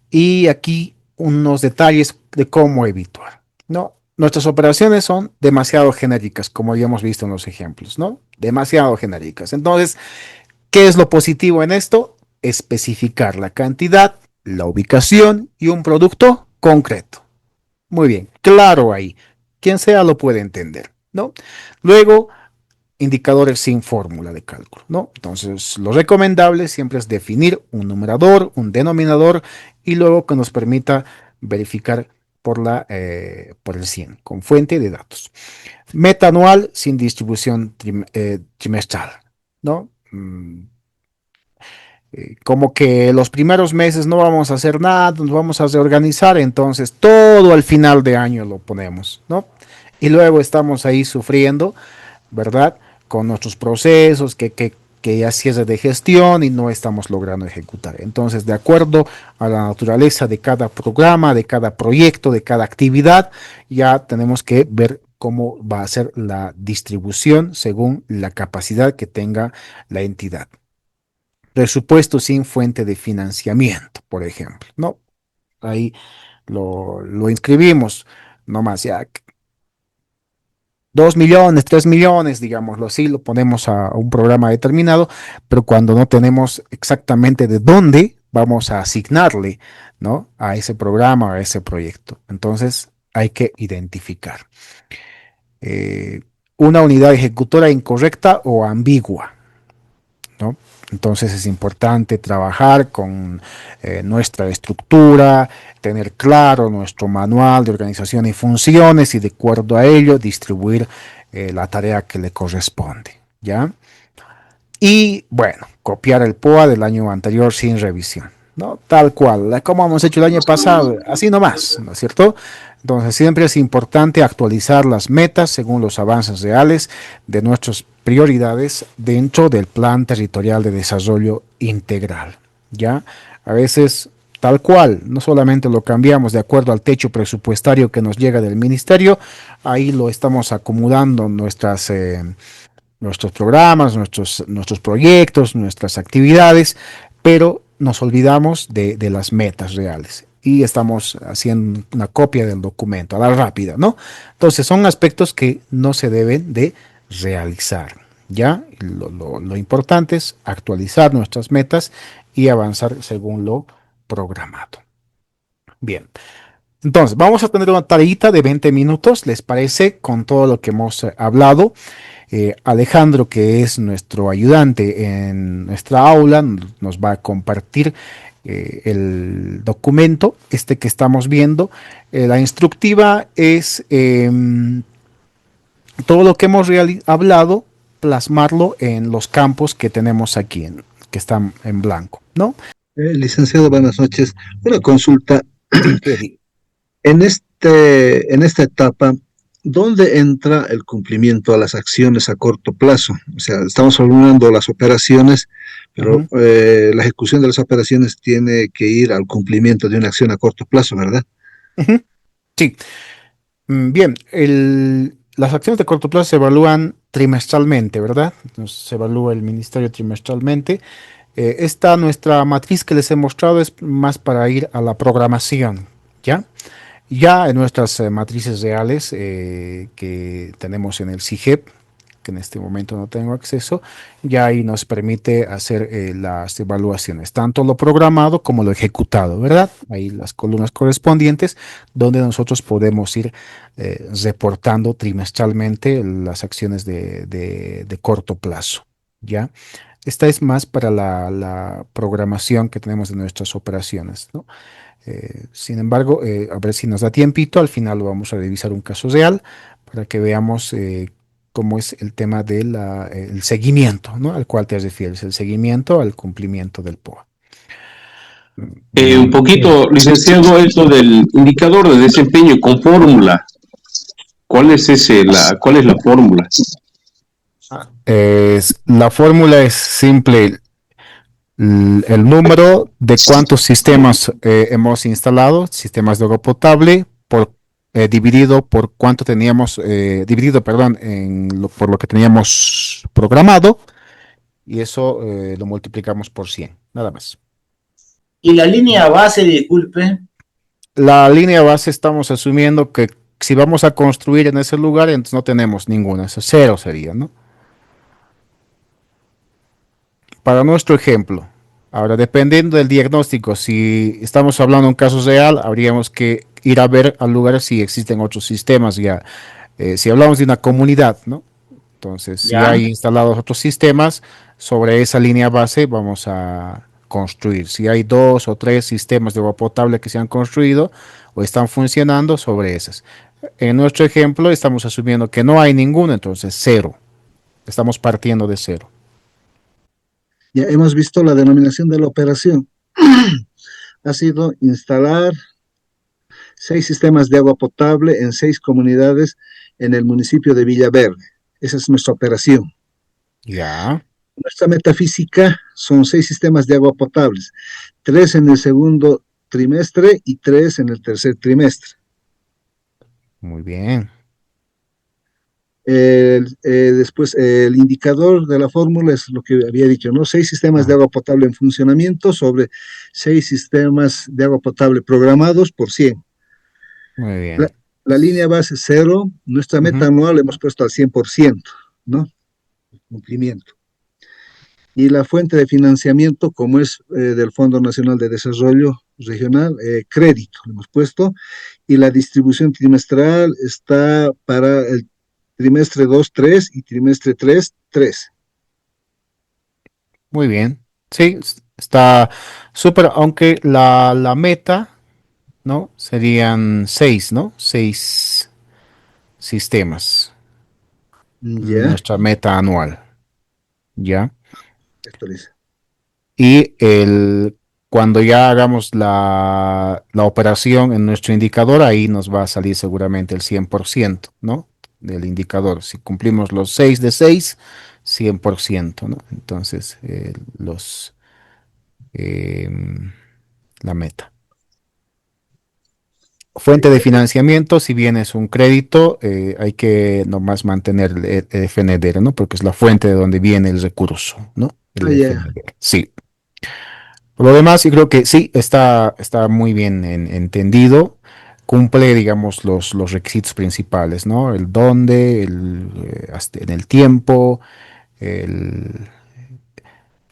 Y aquí unos detalles de cómo evitar, ¿no? Nuestras operaciones son demasiado genéricas, como ya hemos visto en los ejemplos, ¿no? Demasiado genéricas. Entonces, ¿qué es lo positivo en esto? Especificar la cantidad, la ubicación y un producto concreto. Muy bien, claro ahí. Quien sea lo puede entender, ¿no? Luego, indicadores sin fórmula de cálculo, ¿no? Entonces, lo recomendable siempre es definir un numerador, un denominador y luego que nos permita verificar por el 100 con fuente de datos. Meta anual sin distribución trimestral, ¿no? Como que los primeros meses no vamos a hacer nada, nos vamos a reorganizar, entonces todo al final de año lo ponemos, ¿no? Y luego estamos ahí sufriendo, ¿verdad? Con nuestros procesos, que ya cierre de gestión y no estamos logrando ejecutar. Entonces, de acuerdo a la naturaleza de cada programa, de cada proyecto, de cada actividad, ya tenemos que ver cómo va a ser la distribución según la capacidad que tenga la entidad. Presupuesto sin fuente de financiamiento, por ejemplo, ¿no? Ahí lo inscribimos, nomás ya 2 millones, 3 millones, digámoslo así, lo ponemos a un programa determinado, pero cuando no tenemos exactamente de dónde vamos a asignarle, ¿no? A ese programa, a ese proyecto. Entonces hay que identificar eh, una unidad ejecutora incorrecta o ambigua, ¿no? Entonces es importante trabajar con nuestra estructura, tener claro nuestro manual de organización y funciones y de acuerdo a ello distribuir la tarea que le corresponde, ¿ya? Y bueno, copiar el POA del año anterior sin revisión, ¿no? Tal cual, como hemos hecho el año pasado, así nomás, ¿no es cierto? Entonces, siempre es importante actualizar las metas según los avances reales de nuestras prioridades dentro del Plan Territorial de Desarrollo Integral. ¿Ya? A veces, tal cual, no solamente lo cambiamos de acuerdo al techo presupuestario que nos llega del ministerio, ahí lo estamos acomodando nuestros programas, nuestros proyectos, nuestras actividades, pero nos olvidamos de las metas reales y estamos haciendo una copia del documento a la rápida, ¿no? Entonces son aspectos que no se deben de realizar, ¿ya? Lo importante es actualizar nuestras metas y avanzar según lo programado. Bien, entonces vamos a tener una tareita de 20 minutos, ¿les parece? Con todo lo que hemos hablado. Alejandro, que es nuestro ayudante en nuestra aula, nos va a compartir el documento, este que estamos viendo. La instructiva es todo lo que hemos hablado, plasmarlo en los campos que tenemos aquí, que están en blanco, ¿no? Licenciado, buenas noches. Una consulta. Sí, Eddie. En esta etapa, ¿dónde entra el cumplimiento a las acciones a corto plazo? O sea, estamos hablando de las operaciones, pero Ujú, la ejecución de las operaciones tiene que ir al cumplimiento de una acción a corto plazo, ¿verdad? ujú. Sí, bien, las acciones de corto plazo se evalúan trimestralmente, ¿verdad? Se evalúa el ministerio trimestralmente. Esta nuestra matriz que les he mostrado es más para ir a la programación, ¿ya? Ya en nuestras matrices reales que tenemos en el CIGEP, que en este momento no tengo acceso, ya ahí nos permite hacer las evaluaciones, tanto lo programado como lo ejecutado, ¿verdad? Ahí las columnas correspondientes donde nosotros podemos ir reportando trimestralmente las acciones de corto plazo, ¿ya? Esta es más para la programación que tenemos de nuestras operaciones, ¿no? Sin embargo, a ver si nos da tiempito, al final lo vamos a revisar un caso real para que veamos cómo es el tema del el seguimiento, ¿no? Al cual te refieres, el seguimiento al cumplimiento del POA. Un Mm, poquito, licenciado, eso del indicador de desempeño con fórmula. ¿Cuál es la fórmula? la fórmula es simple, el número de cuántos sistemas hemos instalado, sistemas de agua potable, dividido por cuánto teníamos, dividido, perdón, por lo que teníamos programado, y eso lo multiplicamos por 100 nada más. Y la línea base, disculpe. La línea base estamos asumiendo que si vamos a construir en ese lugar, entonces no tenemos ninguna, eso cero sería, ¿no? Para nuestro ejemplo. Ahora, dependiendo del diagnóstico, si estamos hablando de un caso real, habríamos que ir a ver al lugar si existen otros sistemas ya. Si hablamos de una comunidad, ¿no? Entonces, si Ya. hay instalados otros sistemas, sobre esa línea base vamos a construir. Si hay dos o tres sistemas de agua potable que se han construido o están funcionando, sobre esas. En nuestro ejemplo, estamos asumiendo que no hay ninguno, entonces cero. Estamos partiendo de cero. Ya hemos visto la denominación de la operación. Ha sido instalar 6 sistemas de agua potable en 6 comunidades en el municipio de Villaverde. Esa es nuestra operación. Ya, Nuestra metafísica son 6 sistemas de agua potables, 3 en el segundo trimestre y 3 en el tercer trimestre. muy bien. Después, el indicador de la fórmula es lo que había dicho, ¿no? 6 sistemas de Ah, agua potable en funcionamiento sobre 6 sistemas de agua potable programados por 100. muy La, bien. la línea base 0, nuestra meta Ujú. anual hemos puesto al 100%, ¿no? Cumplimiento. Y la fuente de financiamiento, como es del Fondo Nacional de Desarrollo Regional, crédito, lo hemos puesto, y la distribución trimestral está para el trimestre 2 3 y trimestre 3 3. Muy bien. Sí, está súper, aunque la meta, ¿no? Serían seis, ¿no? Seis sistemas. Ya, Nuestra meta anual, ¿ya? actualiza. Y cuando ya hagamos la operación en nuestro indicador, ahí nos va a salir seguramente el 100%, ¿no? Del indicador. Si cumplimos los 6 de 6, 100%, ¿no? Entonces, em, la meta. Fuente de financiamiento, si bien es un crédito, hay que nomás mantener el FNDR, ¿no? Porque es la fuente de donde viene el recurso, ¿no? El Ya. FNDR. Sí. Por lo demás, yo creo que sí, está muy bien entendido. Cumple, digamos, los requisitos principales, ¿no? El dónde, en el tiempo, el,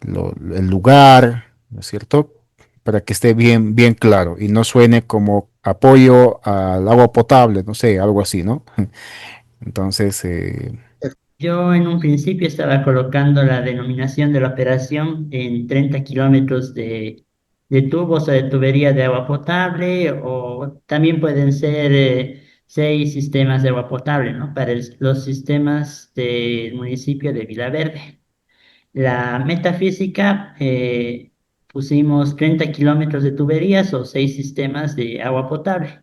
el lugar, ¿no es cierto? Para que esté bien, bien claro y no suene como apoyo al agua potable, no sé, algo así, ¿no? Entonces, Yo en un principio estaba colocando la denominación de la operación en 30 kilómetros de tubos o de tubería de agua potable, o también pueden ser 6 sistemas de agua potable, ¿no? Para los sistemas del municipio de Villaverde. La metafísica, pusimos 30 kilómetros de tuberías o 6 sistemas de agua potable,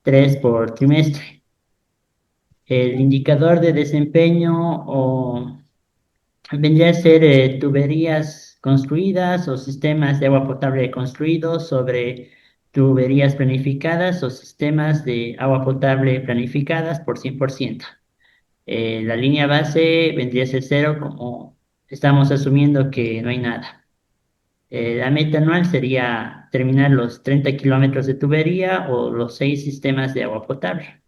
3 por trimestre. El indicador de desempeño vendría a ser tuberías construidas o sistemas de agua potable construidos sobre tuberías planificadas o sistemas de agua potable planificadas por 100%. La línea base vendría a ser cero, como estamos asumiendo que no hay nada. La meta anual sería terminar los 30 kilómetros de tubería o los 6 sistemas de agua potable.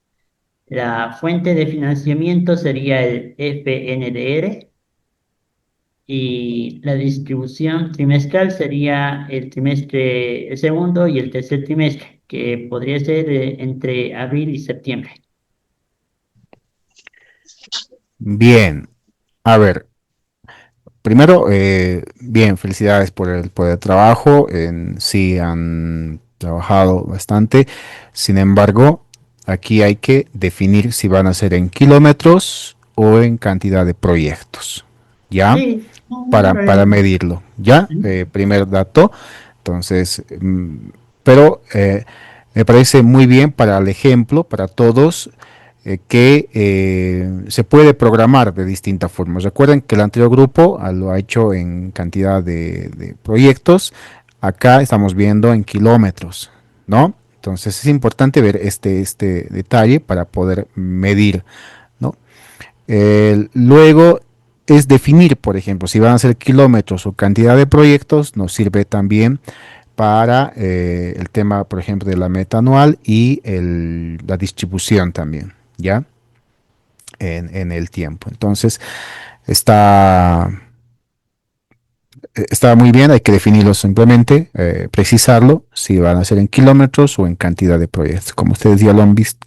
La fuente de financiamiento sería el FNDR y la distribución trimestral sería el trimestre, el segundo y el tercer trimestre, que podría ser entre abril y septiembre. bien. A ver, primero, bien, felicidades por el trabajo. Sí, han trabajado bastante. Sin embargo, aquí hay que definir si van a ser en kilómetros o en cantidad de proyectos. ¿Ya? Sí, no hay Para problema. medirlo. ¿Ya? ¿Mm? Primer dato. Entonces, pero me parece muy bien para el ejemplo, para todos, que se puede programar de distintas formas. Recuerden que el anterior grupo lo ha hecho en cantidad de proyectos. Acá estamos viendo en kilómetros, ¿no? Entonces es importante ver este detalle para poder medir, ¿no? Luego es definir, por ejemplo, si van a ser kilómetros o cantidad de proyectos, nos sirve también para el tema, por ejemplo, de la meta anual y la distribución también, ¿ya? En el tiempo. Entonces, está, está muy bien, hay que definirlo simplemente, precisarlo, si van a ser en kilómetros o en cantidad de proyectos. Como ustedes ya lo han visto,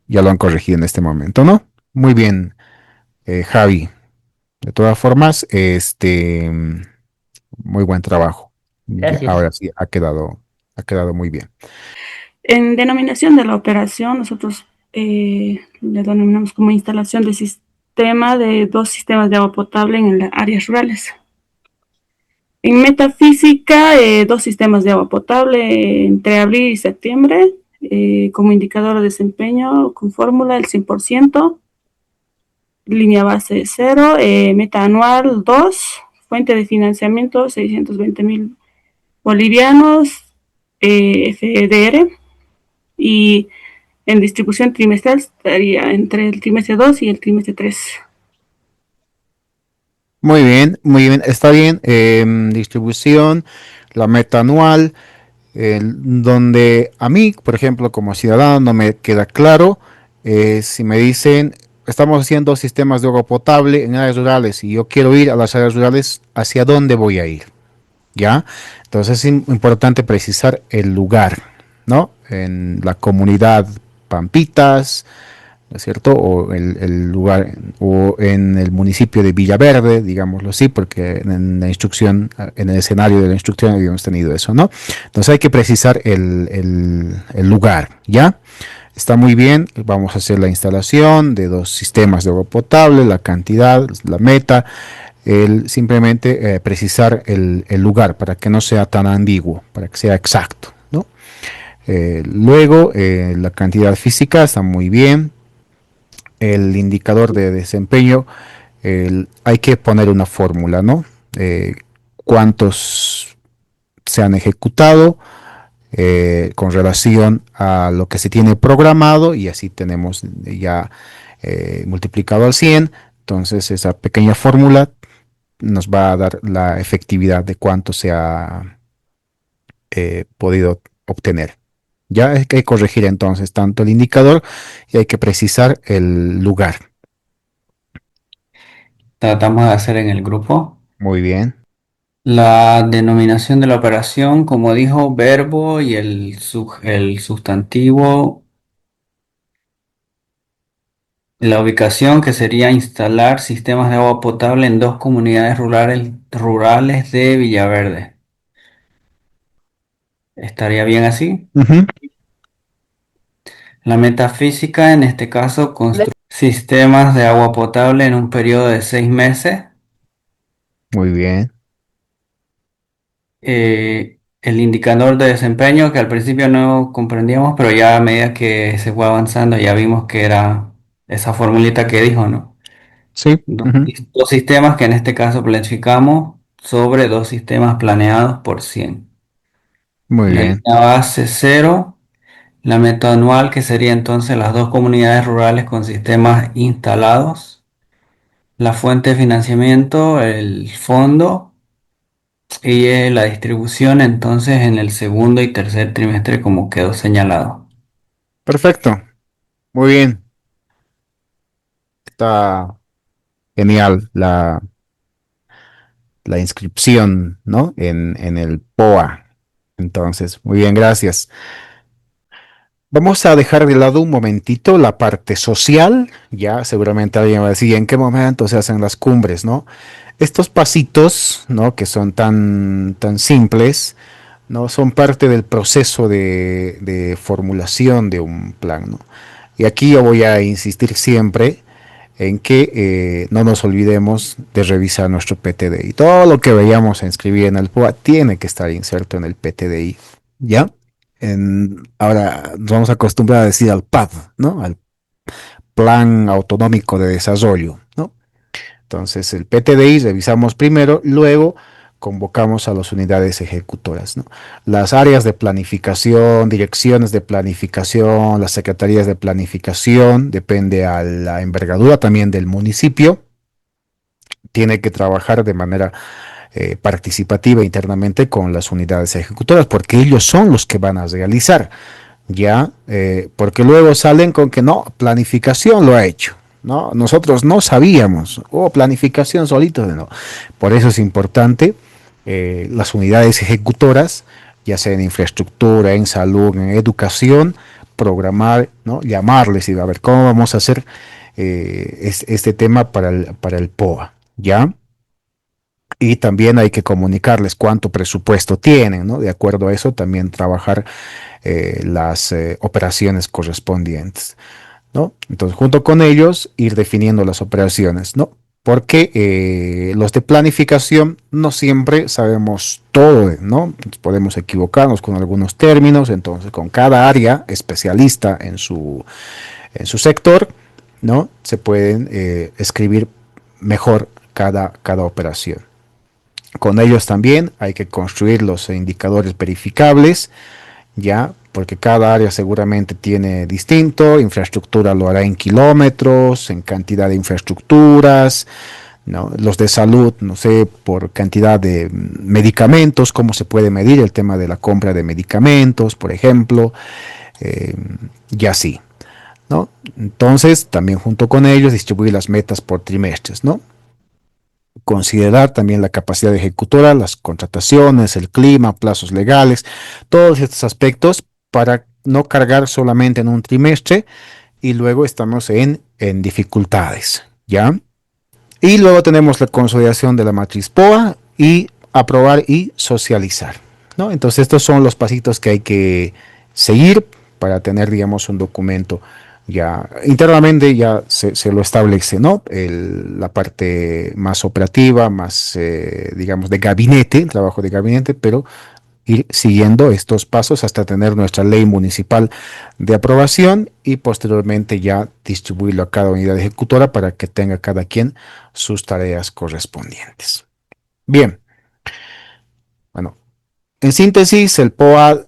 ya lo han corregido en este momento, ¿no? Muy bien, Javi. De todas formas, muy buen trabajo. Gracias. Ahora sí, ha quedado muy bien. En denominación de la operación, nosotros le denominamos como instalación de sistema de 2 sistemas de agua potable en las áreas rurales. En metafísica, 2 sistemas de agua potable entre abril y septiembre, como indicador de desempeño con fórmula el 100%, línea base 0, meta anual 2, fuente de financiamiento 620.000 bolivianos, FDR, y en distribución trimestral estaría entre el trimestre 2 y el trimestre 3. Muy bien, está bien. Distribución, la meta anual, donde a mí, por ejemplo, como ciudadano, no me queda claro si me dicen, estamos haciendo sistemas de agua potable en áreas rurales y yo quiero ir a las áreas rurales, ¿hacia dónde voy a ir? ¿Ya? Entonces es importante precisar el lugar, ¿no? En la comunidad Pampitas, ¿no es cierto? O el lugar, o en el municipio de Villaverde, digámoslo así, porque en la instrucción, en el escenario de la instrucción habíamos tenido eso, ¿no? Entonces hay que precisar el lugar, ¿ya? Está muy bien, vamos a hacer la instalación de 2 sistemas de agua potable, la cantidad, la meta, simplemente precisar el lugar para que no sea tan ambiguo, para que sea exacto, ¿no? Luego, la cantidad física está muy bien. El indicador de desempeño, hay que poner una fórmula, ¿no? Cuántos se han ejecutado con relación a lo que se tiene programado, y así tenemos ya multiplicado al 100. Entonces esa pequeña fórmula nos va a dar la efectividad de cuánto se ha podido obtener. Ya hay que corregir entonces tanto el indicador y hay que precisar el lugar. Tratamos de hacer en el grupo. Muy bien. La denominación de la operación, como dijo, verbo y el sustantivo. La ubicación, que sería instalar sistemas de agua potable en 2 comunidades rurales de Villaverde. ¿Estaría bien así? Ujú. La metafísica, en este caso, construir sistemas de agua potable en un periodo de 6 meses. Muy bien. El indicador de desempeño, que al principio no comprendíamos, pero ya a medida que se fue avanzando ya vimos que era esa formulita que dijo, ¿no? Sí. Dos, Ujú. dos sistemas que en este caso planificamos sobre 2 sistemas planeados por 100. Muy La bien. línea base 0, la meta anual, que sería entonces las 2 comunidades rurales con sistemas instalados, la fuente de financiamiento, el fondo, y la distribución entonces en el segundo y tercer trimestre como quedó señalado. Perfecto. Muy bien. Está genial la inscripción, ¿no? En el POA. Entonces, muy bien, gracias. Vamos a dejar de lado un momentito la parte social. Ya seguramente alguien va a decir, ¿en qué momento se hacen las cumbres, no? Estos pasitos, ¿no? Que son tan simples, ¿no? Son parte del proceso de formulación de un plan, ¿no? Y aquí yo voy a insistir siempre en que no nos olvidemos de revisar nuestro PTDI. Todo lo que vayamos a inscribir en el POA tiene que estar inserto en el PTDI, ¿ya? Ahora nos vamos a acostumbrar a decir al PAD, ¿no? Al Plan Autonómico de Desarrollo, ¿no? Entonces el PTDI revisamos primero, luego convocamos a las unidades ejecutoras, ¿no? Las áreas de planificación, direcciones de planificación, las secretarías de planificación, depende a la envergadura también del municipio, tiene que trabajar de manera participativa internamente con las unidades ejecutoras, porque ellos son los que van a realizar, ya, porque luego salen con que no, planificación lo ha hecho. ¿No? Nosotros no sabíamos, planificación solito, no. Por eso es importante las unidades ejecutoras, ya sea en infraestructura, en salud, en educación, programar, ¿no? Llamarles y a ver cómo vamos a hacer este tema para el POA, ¿ya? Y también hay que comunicarles cuánto presupuesto tienen, ¿no? De acuerdo a eso, también trabajar las operaciones correspondientes, ¿no? Entonces, junto con ellos, ir definiendo las operaciones, ¿no? Porque los de planificación no siempre sabemos todo, ¿no? Podemos equivocarnos con algunos términos, entonces con cada área especialista en su sector, ¿no? Se pueden escribir mejor cada operación. Con ellos también hay que construir los indicadores verificables, ya, porque cada área seguramente tiene distinto, infraestructura lo hará en kilómetros, en cantidad de infraestructuras, ¿no? Los de salud, no sé, por cantidad de medicamentos, cómo se puede medir el tema de la compra de medicamentos, por ejemplo, y así, ¿no? Entonces, también junto con ellos, distribuir las metas por trimestres, ¿no? Considerar también la capacidad ejecutora, las contrataciones, el clima, plazos legales, todos estos aspectos para no cargar solamente en un trimestre y luego estamos en dificultades, ¿ya? Y luego tenemos la consolidación de la matriz POA y aprobar y socializar, ¿no? Entonces estos son los pasitos que hay que seguir para tener, digamos, un documento ya internamente ya se lo establece, ¿no? La parte más operativa, más, digamos, de gabinete, trabajo de gabinete, pero ir siguiendo estos pasos hasta tener nuestra ley municipal de aprobación y posteriormente ya distribuirlo a cada unidad ejecutora para que tenga cada quien sus tareas correspondientes. Bien, bueno, en síntesis, el POA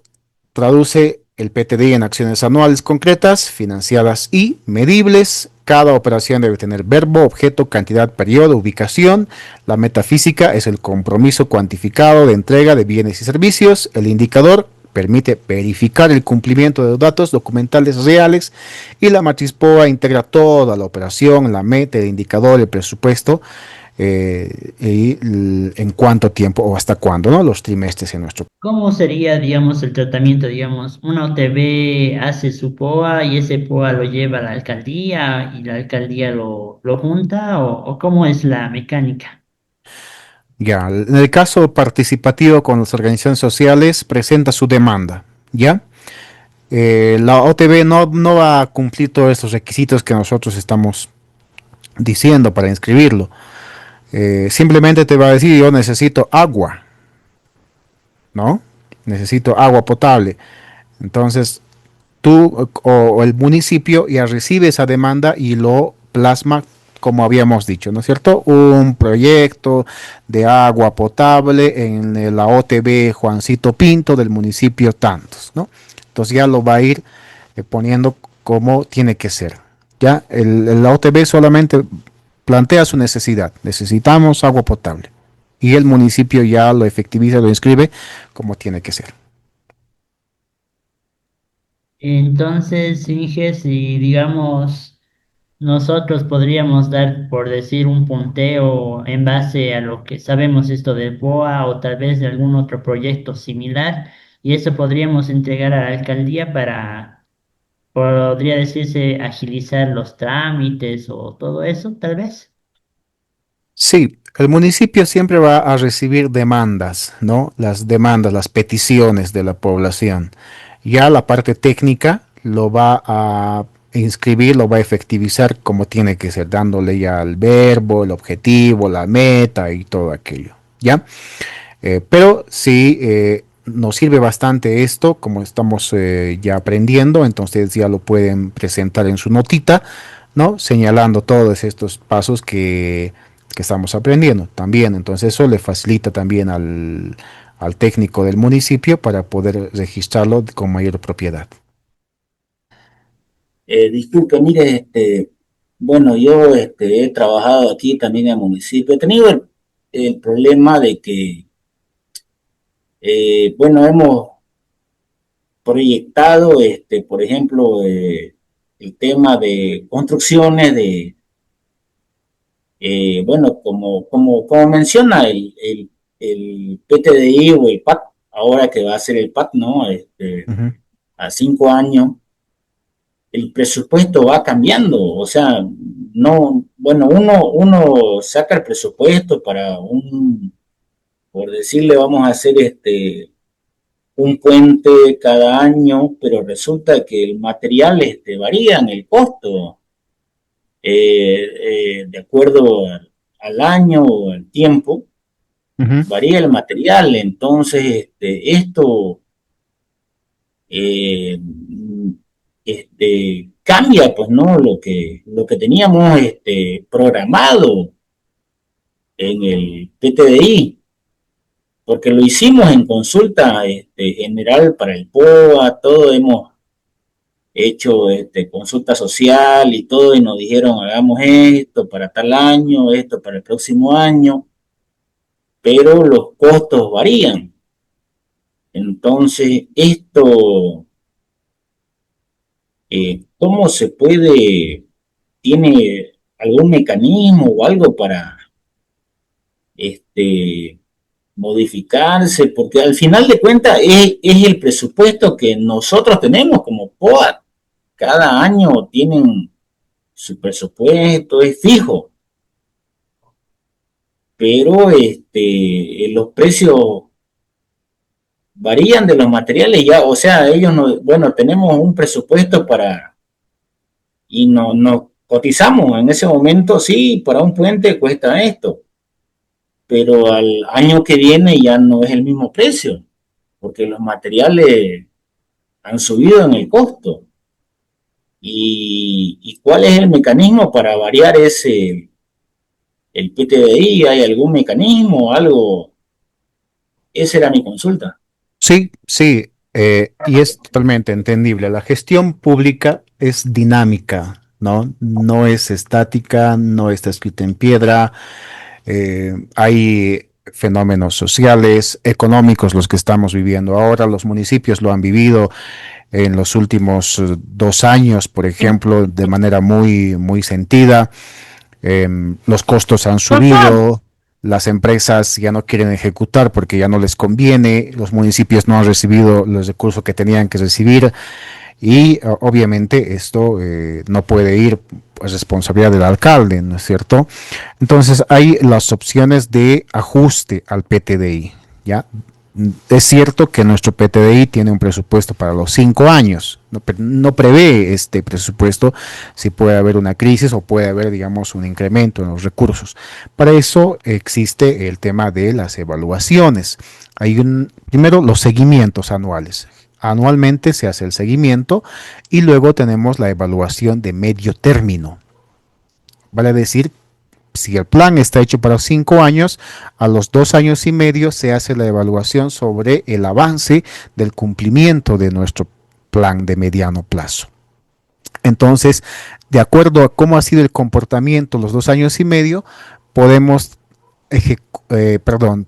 traduce el PTDI en acciones anuales concretas, financiadas y medibles. Cada operación debe tener verbo, objeto, cantidad, periodo, ubicación. La metafísica es el compromiso cuantificado de entrega de bienes y servicios. El indicador permite verificar el cumplimiento de los datos documentales reales. Y la matriz POA integra toda la operación, la meta, el indicador, el presupuesto, y en cuánto tiempo o hasta cuándo, ¿no? Los trimestres en nuestro. ¿Cómo sería, digamos, el tratamiento? Digamos, una OTB hace su POA y ese POA lo lleva a la alcaldía y la alcaldía lo junta, o cómo es la mecánica. Ya, en el caso participativo con las organizaciones sociales, presenta su demanda, ¿ya? La OTB no va a cumplir todos estos requisitos que nosotros estamos diciendo para inscribirlo. Simplemente te va a decir, yo necesito agua, ¿no? Necesito agua potable. Entonces, tú o el municipio ya recibe esa demanda y lo plasma como habíamos dicho, ¿no es cierto? Un proyecto de agua potable en la OTB Juancito Pinto del municipio tantos, ¿no? Entonces ya lo va a ir poniendo como tiene que ser. Ya la OTB solamente plantea su necesidad. Necesitamos agua potable. Y el municipio ya lo efectiviza, lo inscribe como tiene que ser. Entonces, Inge, si digamos, nosotros podríamos dar, por decir, un punteo en base a lo que sabemos esto del BOA o tal vez de algún otro proyecto similar, y eso podríamos entregar a la alcaldía para, podría decirse, agilizar los trámites o todo eso, tal vez. Sí, el municipio siempre va a recibir demandas, ¿no? Las demandas, las peticiones de la población. Ya la parte técnica lo va a inscribir, lo va a efectivizar como tiene que ser, dándole ya el verbo, el objetivo, la meta y todo aquello, ¿ya? Pero sí, nos sirve bastante esto, como estamos ya aprendiendo, entonces ya lo pueden presentar en su notita, ¿no? Señalando todos estos pasos que estamos aprendiendo también. Entonces eso le facilita también al técnico del municipio para poder registrarlo con mayor propiedad. Disculpe, mire, bueno, yo he trabajado aquí también en el municipio. He tenido el problema de que, bueno, hemos proyectado, por ejemplo, el tema de construcciones bueno, como menciona el PTDI o el PAT, ahora que va a ser el PAT, ¿no? Ujú. A 5 años, el presupuesto va cambiando, o sea, no, bueno, uno saca el presupuesto para por decirle, vamos a hacer un puente cada año, pero resulta que el material varía en el costo, de acuerdo al año o al tiempo, Ujú. varía el material, entonces esto eh, cambia, pues, ¿no? Lo que teníamos programado en el PTDI, porque lo hicimos en consulta general para el POA, todo hemos hecho consulta social y todo, y nos dijeron hagamos esto para tal año, esto para el próximo año, pero los costos varían. Entonces, ¿cómo se puede, tiene algún mecanismo o algo para este, modificarse? Porque al final de cuentas es el presupuesto que nosotros tenemos como POA. Cada año tienen su presupuesto, es fijo, pero los precios varían de los materiales ya, o sea, ellos no, bueno, tenemos un presupuesto y no, nos cotizamos en ese momento, sí, para un puente cuesta esto, pero al año que viene ya no es el mismo precio, porque los materiales han subido en el costo. ¿Y cuál es el mecanismo para variar el PTDI? ¿Hay algún mecanismo o algo? Esa era mi consulta. Sí, sí, y es totalmente entendible. La gestión pública es dinámica, ¿no? No es estática, no está escrita en piedra. Hay fenómenos sociales, económicos, los que estamos viviendo ahora. Los municipios lo han vivido en los últimos 2 años, por ejemplo, de manera muy, muy sentida. Los costos han subido, las empresas ya no quieren ejecutar porque ya no les conviene, los municipios no han recibido los recursos que tenían que recibir y obviamente esto no puede ir pues responsabilidad del alcalde, ¿no es cierto? Entonces hay las opciones de ajuste al PTDI, ¿ya? Es cierto que nuestro PTDI tiene un presupuesto para los 5 años, no prevé este presupuesto si puede haber una crisis o puede haber, digamos, un incremento en los recursos. Para eso existe el tema de las evaluaciones. Primero, los seguimientos anuales. Anualmente se hace el seguimiento y luego tenemos la evaluación de medio término. Vale decir, si el plan está hecho para 5 años, a los 2 años y medio se hace la evaluación sobre el avance del cumplimiento de nuestro plan de mediano plazo. Entonces, de acuerdo a cómo ha sido el comportamiento los 2 años y medio, podemos,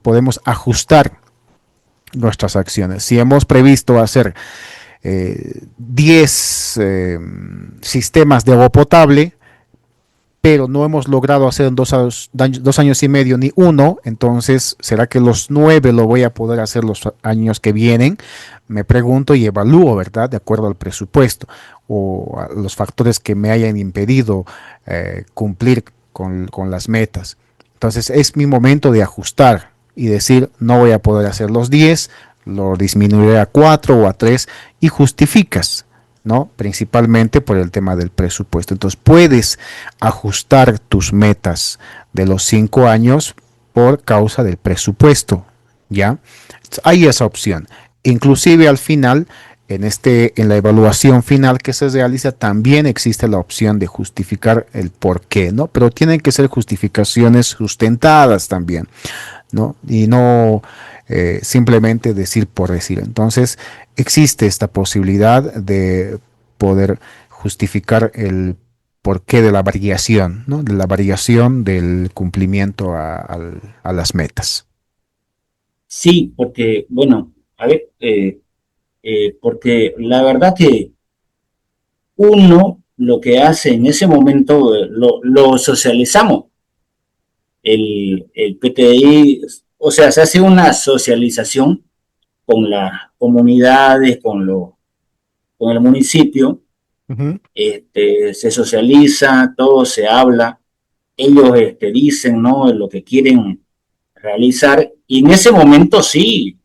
podemos ajustar nuestras acciones. Si hemos previsto hacer 10 sistemas de agua potable, pero no hemos logrado hacer en 2 años y medio ni uno, entonces, ¿será que los 9 lo voy a poder hacer los años que vienen? Me pregunto y evalúo, ¿verdad? De acuerdo al presupuesto o a los factores que me hayan impedido cumplir con las metas. Entonces, es mi momento de ajustar y decir, no voy a poder hacer los 10, lo disminuiré a 4 o a 3 y justificas, ¿no? Principalmente por el tema del presupuesto. Entonces puedes ajustar tus metas de los 5 años por causa del presupuesto, ¿ya? Hay esa opción. Inclusive al final, en la evaluación final que se realiza, también existe la opción de justificar el por qué, ¿no? Pero tienen que ser justificaciones sustentadas también, ¿no? Y no simplemente decir por decir. Entonces, existe esta posibilidad de poder justificar el porqué de la variación, ¿no? De la variación del cumplimiento a las metas. Sí, porque, bueno, a ver, porque la verdad que uno lo que hace en ese momento lo socializamos, el PTI, o sea, se hace una socialización con las comunidades, con el municipio, Ujú. se socializa, todo se habla, ellos dicen, ¿no?, lo que quieren realizar, y en ese momento sí,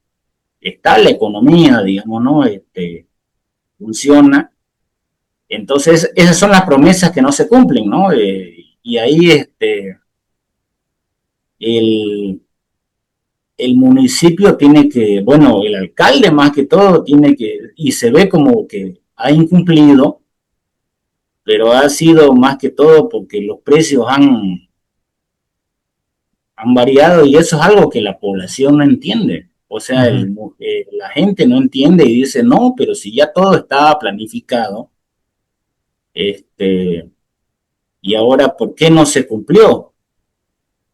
está la economía, digamos, ¿no? Funciona. Entonces, esas son las promesas que no se cumplen, ¿no? Y ahí el, el municipio tiene que, bueno, el alcalde más que todo tiene que, y se ve como que ha incumplido, pero ha sido más que todo porque los precios han variado y eso es algo que la población no entiende. O sea, Ujú. la gente no entiende y dice, no, pero si ya todo estaba planificado, y ahora, ¿por qué no se cumplió?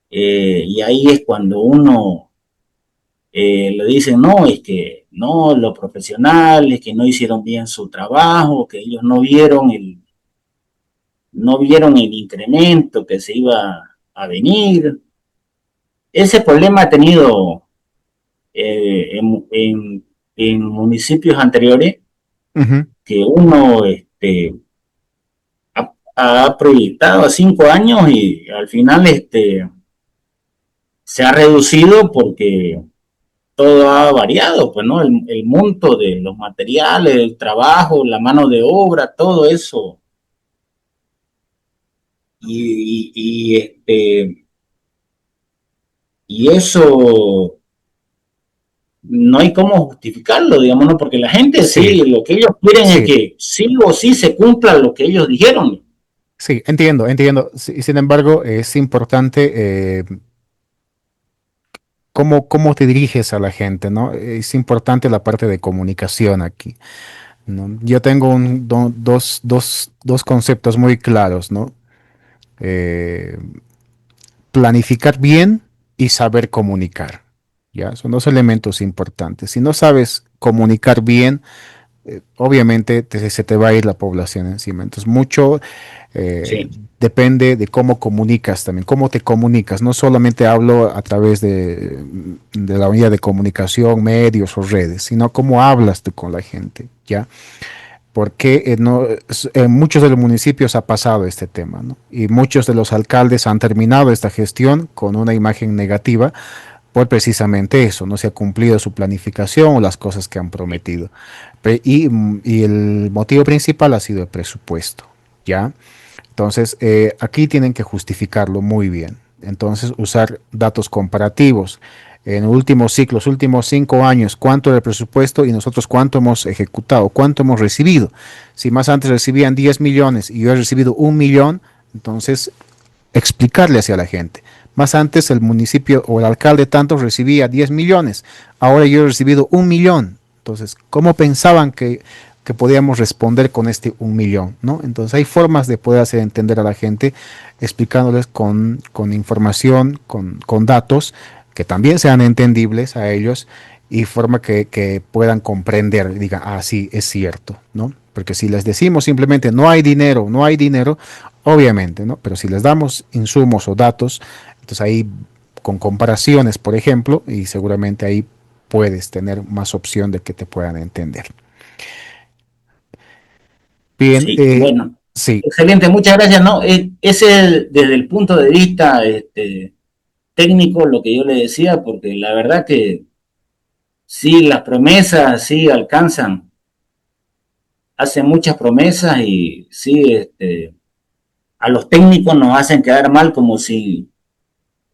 Y ahí es cuando uno le dice, no, es que no, los profesionales que no hicieron bien su trabajo, que ellos no vieron el incremento que se iba a venir. Ese problema ha tenido en municipios anteriores Ujú. que uno ha proyectado a 5 años y al final se ha reducido porque todo ha variado, pues, ¿no? El monto de los materiales, el trabajo, la mano de obra, todo eso y eso no hay cómo justificarlo, digamos, ¿no? Porque la gente sí, lo que ellos quieren es que sí o sí se cumpla lo que ellos dijeron. Sí, entiendo. Sin embargo, es importante cómo te diriges a la gente, ¿no? Es importante la parte de comunicación aquí, ¿no? Yo tengo dos conceptos muy claros, ¿no? Eh, Planificar bien y saber comunicar, ¿ya? Son dos elementos importantes. Si no sabes comunicar bien, obviamente se te va a ir la población encima. Entonces, mucho eh, Sí, depende de cómo comunicas también, cómo te comunicas. No solamente hablo a través de la unidad de comunicación, medios o redes, sino cómo hablas tú con la gente, ¿ya? Porque en muchos de los municipios ha pasado este tema, ¿no? Y muchos de los alcaldes han terminado esta gestión con una imagen negativa por precisamente eso, no se ha cumplido su planificación o las cosas que han prometido. Y el motivo principal ha sido el presupuesto, ¿ya? Entonces, aquí tienen que justificarlo muy bien. Entonces, usar datos comparativos. En los últimos ciclos, últimos 5 años, cuánto era el presupuesto y nosotros cuánto hemos ejecutado, cuánto hemos recibido. Si más antes recibían 10 millones y yo he recibido 1 millón, entonces explicarle hacia la gente. Más antes el municipio o el alcalde tanto recibía 10 millones, ahora yo he recibido 1 millón. Entonces, ¿cómo pensaban que podíamos responder con este 1 millón? ¿No? Entonces hay formas de poder hacer entender a la gente explicándoles con información, con datos que también sean entendibles a ellos y forma que puedan comprender y digan, ah, sí, es cierto, ¿no? Porque si les decimos simplemente no hay dinero, no hay dinero, obviamente, ¿no? Pero si les damos insumos o datos, entonces ahí con comparaciones, por ejemplo, y seguramente ahí puedes tener más opción de que te puedan entender. Bien, sí, bueno, sí, excelente, muchas gracias. No, ese es desde el punto de vista técnico lo que yo le decía, porque la verdad que sí, las promesas sí alcanzan, hacen muchas promesas y sí, a los técnicos nos hacen quedar mal como si,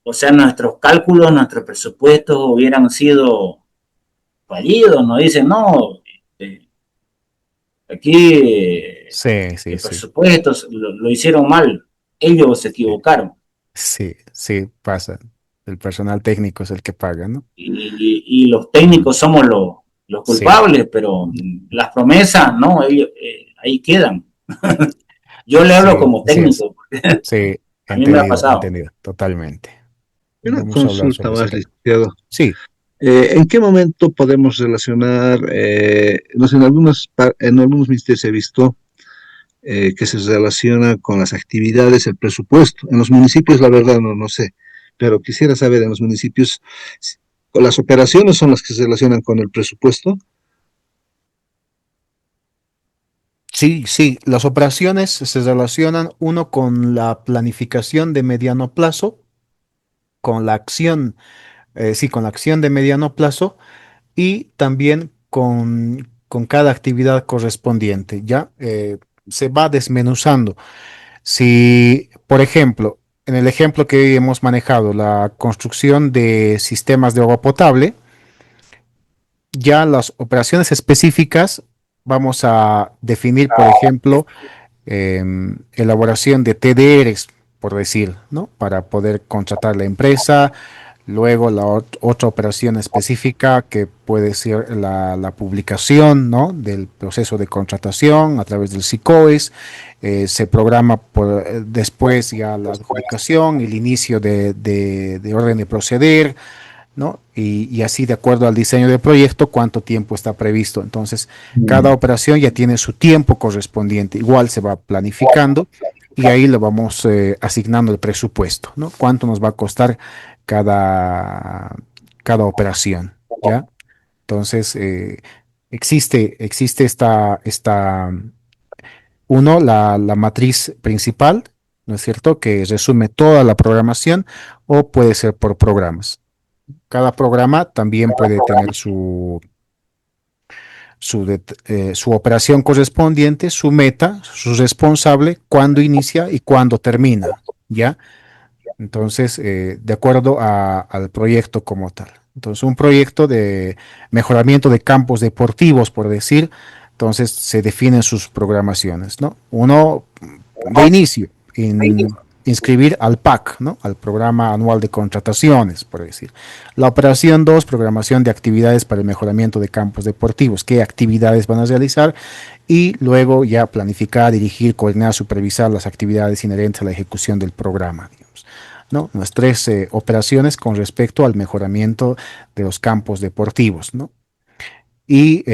o sea, nuestros cálculos, nuestros presupuestos hubieran sido fallidos. Nos dicen, no, aquí sí, sí, el sí, presupuesto lo hicieron mal, ellos se sí, equivocaron. sí, sí, pasa. El personal técnico es el que paga, ¿no? Y los técnicos somos los Sí, culpables, pero las promesas, no, ellos ahí quedan. Yo le hablo sí, como así es. técnico, Sí, a mí me ha pasado. entendido, totalmente. Una Vamos a hablar consulta sobre ese más, tema. licenciado. Sí, ¿En qué momento podemos relacionar, no sé, en algunos ministerios he visto que se relaciona con las actividades, el presupuesto? En los municipios, la verdad, no sé, pero quisiera saber en los municipios, si- ¿las operaciones son las que se relacionan con el presupuesto? sí, sí. Las operaciones se relacionan uno con la planificación de mediano plazo, con la acción, sí, con la acción de mediano plazo y también con cada actividad correspondiente, ¿ya? Se va desmenuzando. Si, por ejemplo, en el ejemplo que hoy hemos manejado, la construcción de sistemas de agua potable, ya las operaciones específicas vamos a definir, por ejemplo, elaboración de TDRs, por decir, ¿no? Para poder contratar la empresa. Luego otra operación específica que puede ser la publicación, ¿no? Del proceso de contratación a través del SICOES. Se programa después ya la adjudicación, el inicio de orden de proceder, ¿no? Y así de acuerdo al diseño del proyecto, cuánto tiempo está previsto. Entonces, cada operación ya tiene su tiempo correspondiente. Igual se va planificando y ahí le vamos asignando el presupuesto, ¿no? Cuánto nos va a costar cada, cada operación, ¿ya? Entonces, existe la matriz principal, ¿no es cierto? Que resume toda la programación o puede ser por programas. Cada programa también puede tener su operación correspondiente, su meta, su responsable, cuándo inicia y cuándo termina, ¿ya? Entonces, de acuerdo al proyecto como tal. Entonces, un proyecto de mejoramiento de campos deportivos, por decir, entonces se definen sus programaciones, ¿no? Uno, de inicio, inscribir al PAC, ¿no? Al Programa Anual de Contrataciones, por decir. La operación 2, programación de actividades para el mejoramiento de campos deportivos. ¿Qué actividades van a realizar? Y luego ya planificar, dirigir, coordinar, supervisar las actividades inherentes a la ejecución del programa, digamos, ¿no? Las tres operaciones con respecto al mejoramiento de los campos deportivos, ¿no? Y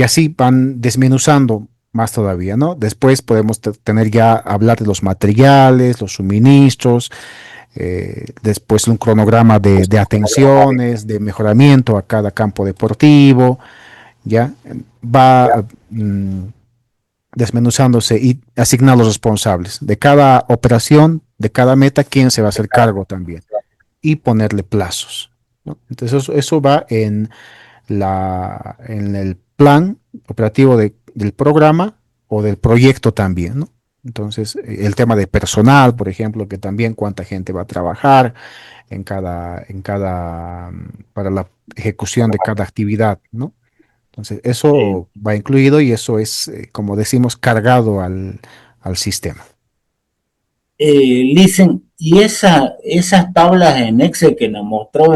así van desmenuzando más todavía, ¿no? Después podemos tener ya, hablar de los materiales, los suministros, después un cronograma de atenciones, de mejoramiento a cada campo deportivo, ¿ya? Va desmenuzándose y asignar los responsables de cada operación, de cada meta, quién se va a hacer cargo también, y ponerle plazos, ¿no? Entonces eso va en el plan operativo del programa o del proyecto también, ¿no? Entonces, el tema de personal, por ejemplo, que también cuánta gente va a trabajar para la ejecución de cada actividad, ¿no? Entonces, Eh, eso va incluido y eso es, como decimos, cargado al sistema. Licen, y esas tablas en Excel que nos mostró,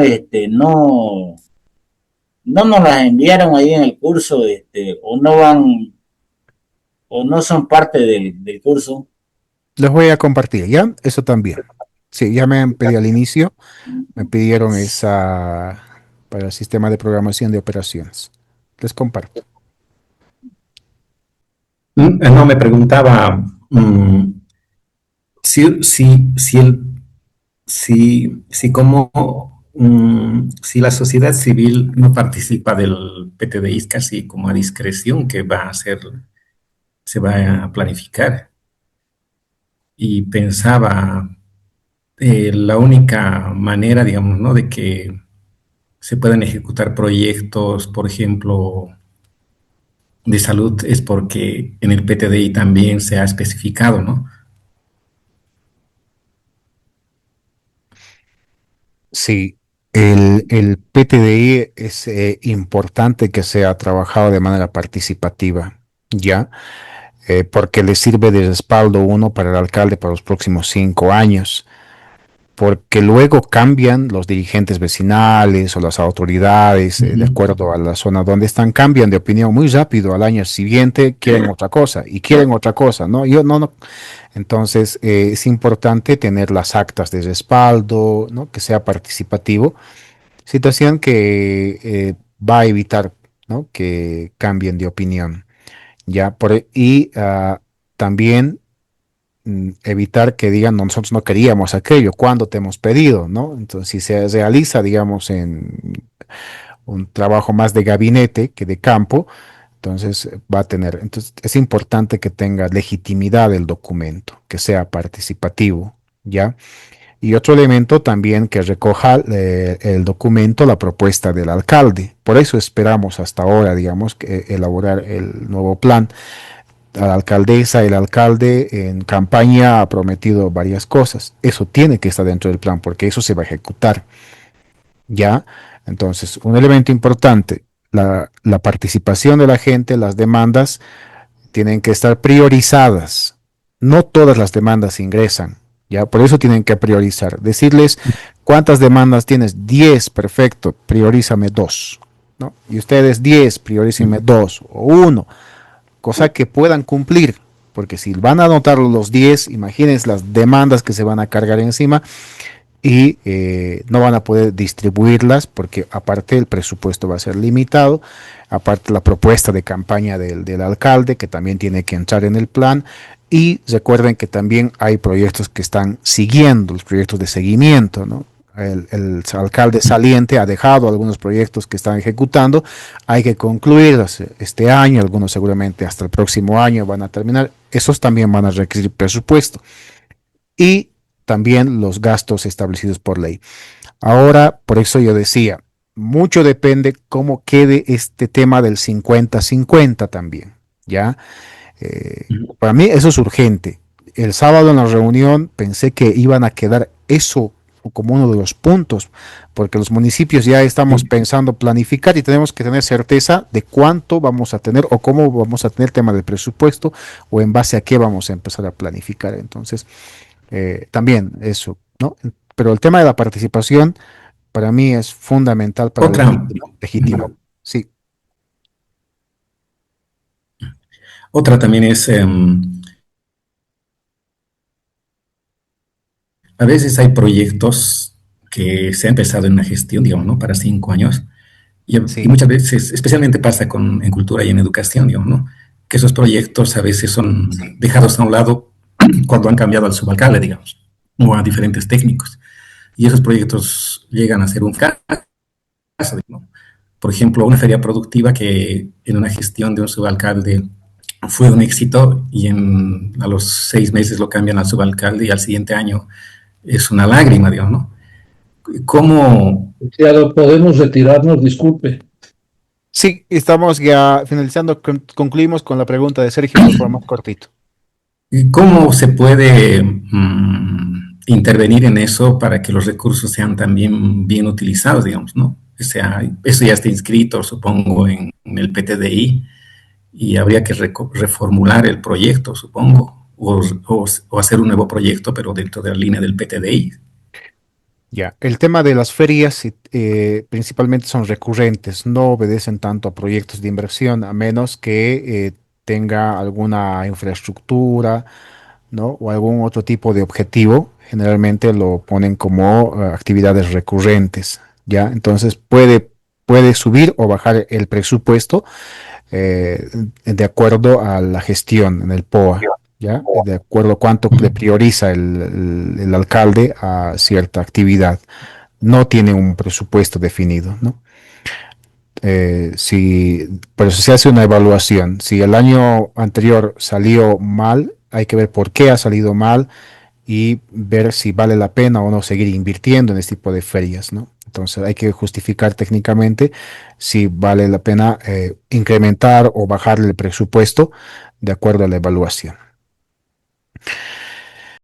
no nos las enviaron ahí en el curso, o no van, o no son parte del curso. Les voy a compartir, ¿ya? Eso también. Sí, ya me han pedido al inicio, me pidieron esa para el sistema de programación de operaciones. Les comparto. No, me preguntaba si si la sociedad civil no participa del PTDI, es casi como a discreción que se va a planificar. Y pensaba, la única manera, digamos, ¿no? De que se puedan ejecutar proyectos, por ejemplo, de salud, es porque en el PTDI también se ha especificado, ¿no? Sí, el PTDI es importante que sea trabajado de manera participativa, ¿ya? Porque le sirve de respaldo uno para el alcalde para los próximos 5 años, porque luego cambian los dirigentes vecinales o las autoridades, de acuerdo a la zona donde están, cambian de opinión muy rápido. Al año siguiente quieren otra cosa y quieren otra cosa, ¿no? Yo no. Entonces, es importante tener las actas de respaldo, ¿no? Que sea participativo, situación que va a evitar, ¿no? Que cambien de opinión, ¿ya? También evitar que digan: "No, nosotros no queríamos aquello, cuando te hemos pedido", ¿no? Entonces, si se realiza, digamos, en un trabajo más de gabinete que de campo, entonces va a tener, entonces es importante que tenga legitimidad el documento, que sea participativo, ¿ya? Y otro elemento también, que recoja el documento, la propuesta del alcalde. Por eso esperamos hasta ahora, digamos, que elaborar el nuevo plan. La alcaldesa, el alcalde en campaña ha prometido varias cosas. Eso tiene que estar dentro del plan porque eso se va a ejecutar, ¿ya? Entonces, un elemento importante, la participación de la gente, las demandas tienen que estar priorizadas. No todas las demandas ingresan, ¿ya? Por eso tienen que priorizar. Decirles: "¿Cuántas demandas tienes?". 10, perfecto, priorízame 2, ¿no? Y ustedes 10, priorícenme 2 o 1, cosa que puedan cumplir, porque si van a anotar los 10, imagínense las demandas que se van a cargar encima y no van a poder distribuirlas, porque aparte el presupuesto va a ser limitado, aparte la propuesta de campaña del alcalde, que también tiene que entrar en el plan. Y recuerden que también hay proyectos que están siguiendo, los proyectos de seguimiento, ¿no? El alcalde saliente ha dejado algunos proyectos que están ejecutando, hay que concluirlos este año, algunos seguramente hasta el próximo año van a terminar, esos también van a requerir presupuesto. Y también los gastos establecidos por ley. Ahora, por eso yo decía, mucho depende cómo quede este tema del 50-50 también, ¿ya? Para mí eso es urgente. El sábado en la reunión pensé que iban a quedar eso como uno de los puntos, porque los municipios ya estamos pensando planificar y tenemos que tener certeza de cuánto vamos a tener o cómo vamos a tener el tema del presupuesto o en base a qué vamos a empezar a planificar. Entonces, también eso, ¿no? Pero el tema de la participación para mí es fundamental para el Otra, legítimo. Sí, otra también es, a veces hay proyectos que se ha empezado en una gestión, digamos, ¿no? Para 5 años. Y sí, muchas veces, especialmente pasa en cultura y en educación, digamos, ¿no? Que esos proyectos a veces son dejados a un lado cuando han cambiado al subalcalde, digamos, o a diferentes técnicos. Y esos proyectos llegan a ser un fracaso, ¿no? Por ejemplo, una feria productiva que en una gestión de un subalcalde fue un éxito y a los 6 meses lo cambian al subalcalde y al siguiente año es una lágrima, digamos, ¿no? ¿Cómo, Licenciado, podemos retirarnos, disculpe. sí, estamos ya finalizando. Concluimos con la pregunta de Sergio, por favor, más cortito. cómo se puede intervenir en eso para que los recursos sean también bien utilizados, digamos, ¿no? O sea, eso ya está inscrito, supongo, en el PTDI y habría que reformular el proyecto, supongo, o hacer un nuevo proyecto, pero dentro de la línea del PTDI. Ya, el tema de las ferias principalmente son recurrentes, no obedecen tanto a proyectos de inversión, a menos que tenga alguna infraestructura, ¿no? O algún otro tipo de objetivo. Generalmente lo ponen como actividades recurrentes, ¿ya? Entonces puede subir o bajar el presupuesto de acuerdo a la gestión en el POA, ¿ya? De acuerdo a cuánto le prioriza el alcalde a cierta actividad. No tiene un presupuesto definido, ¿no? Por eso se hace una evaluación. Si el año anterior salió mal, hay que ver por qué ha salido mal y ver si vale la pena o no seguir invirtiendo en este tipo de ferias, ¿no? Entonces hay que justificar técnicamente si vale la pena incrementar o bajar el presupuesto de acuerdo a la evaluación.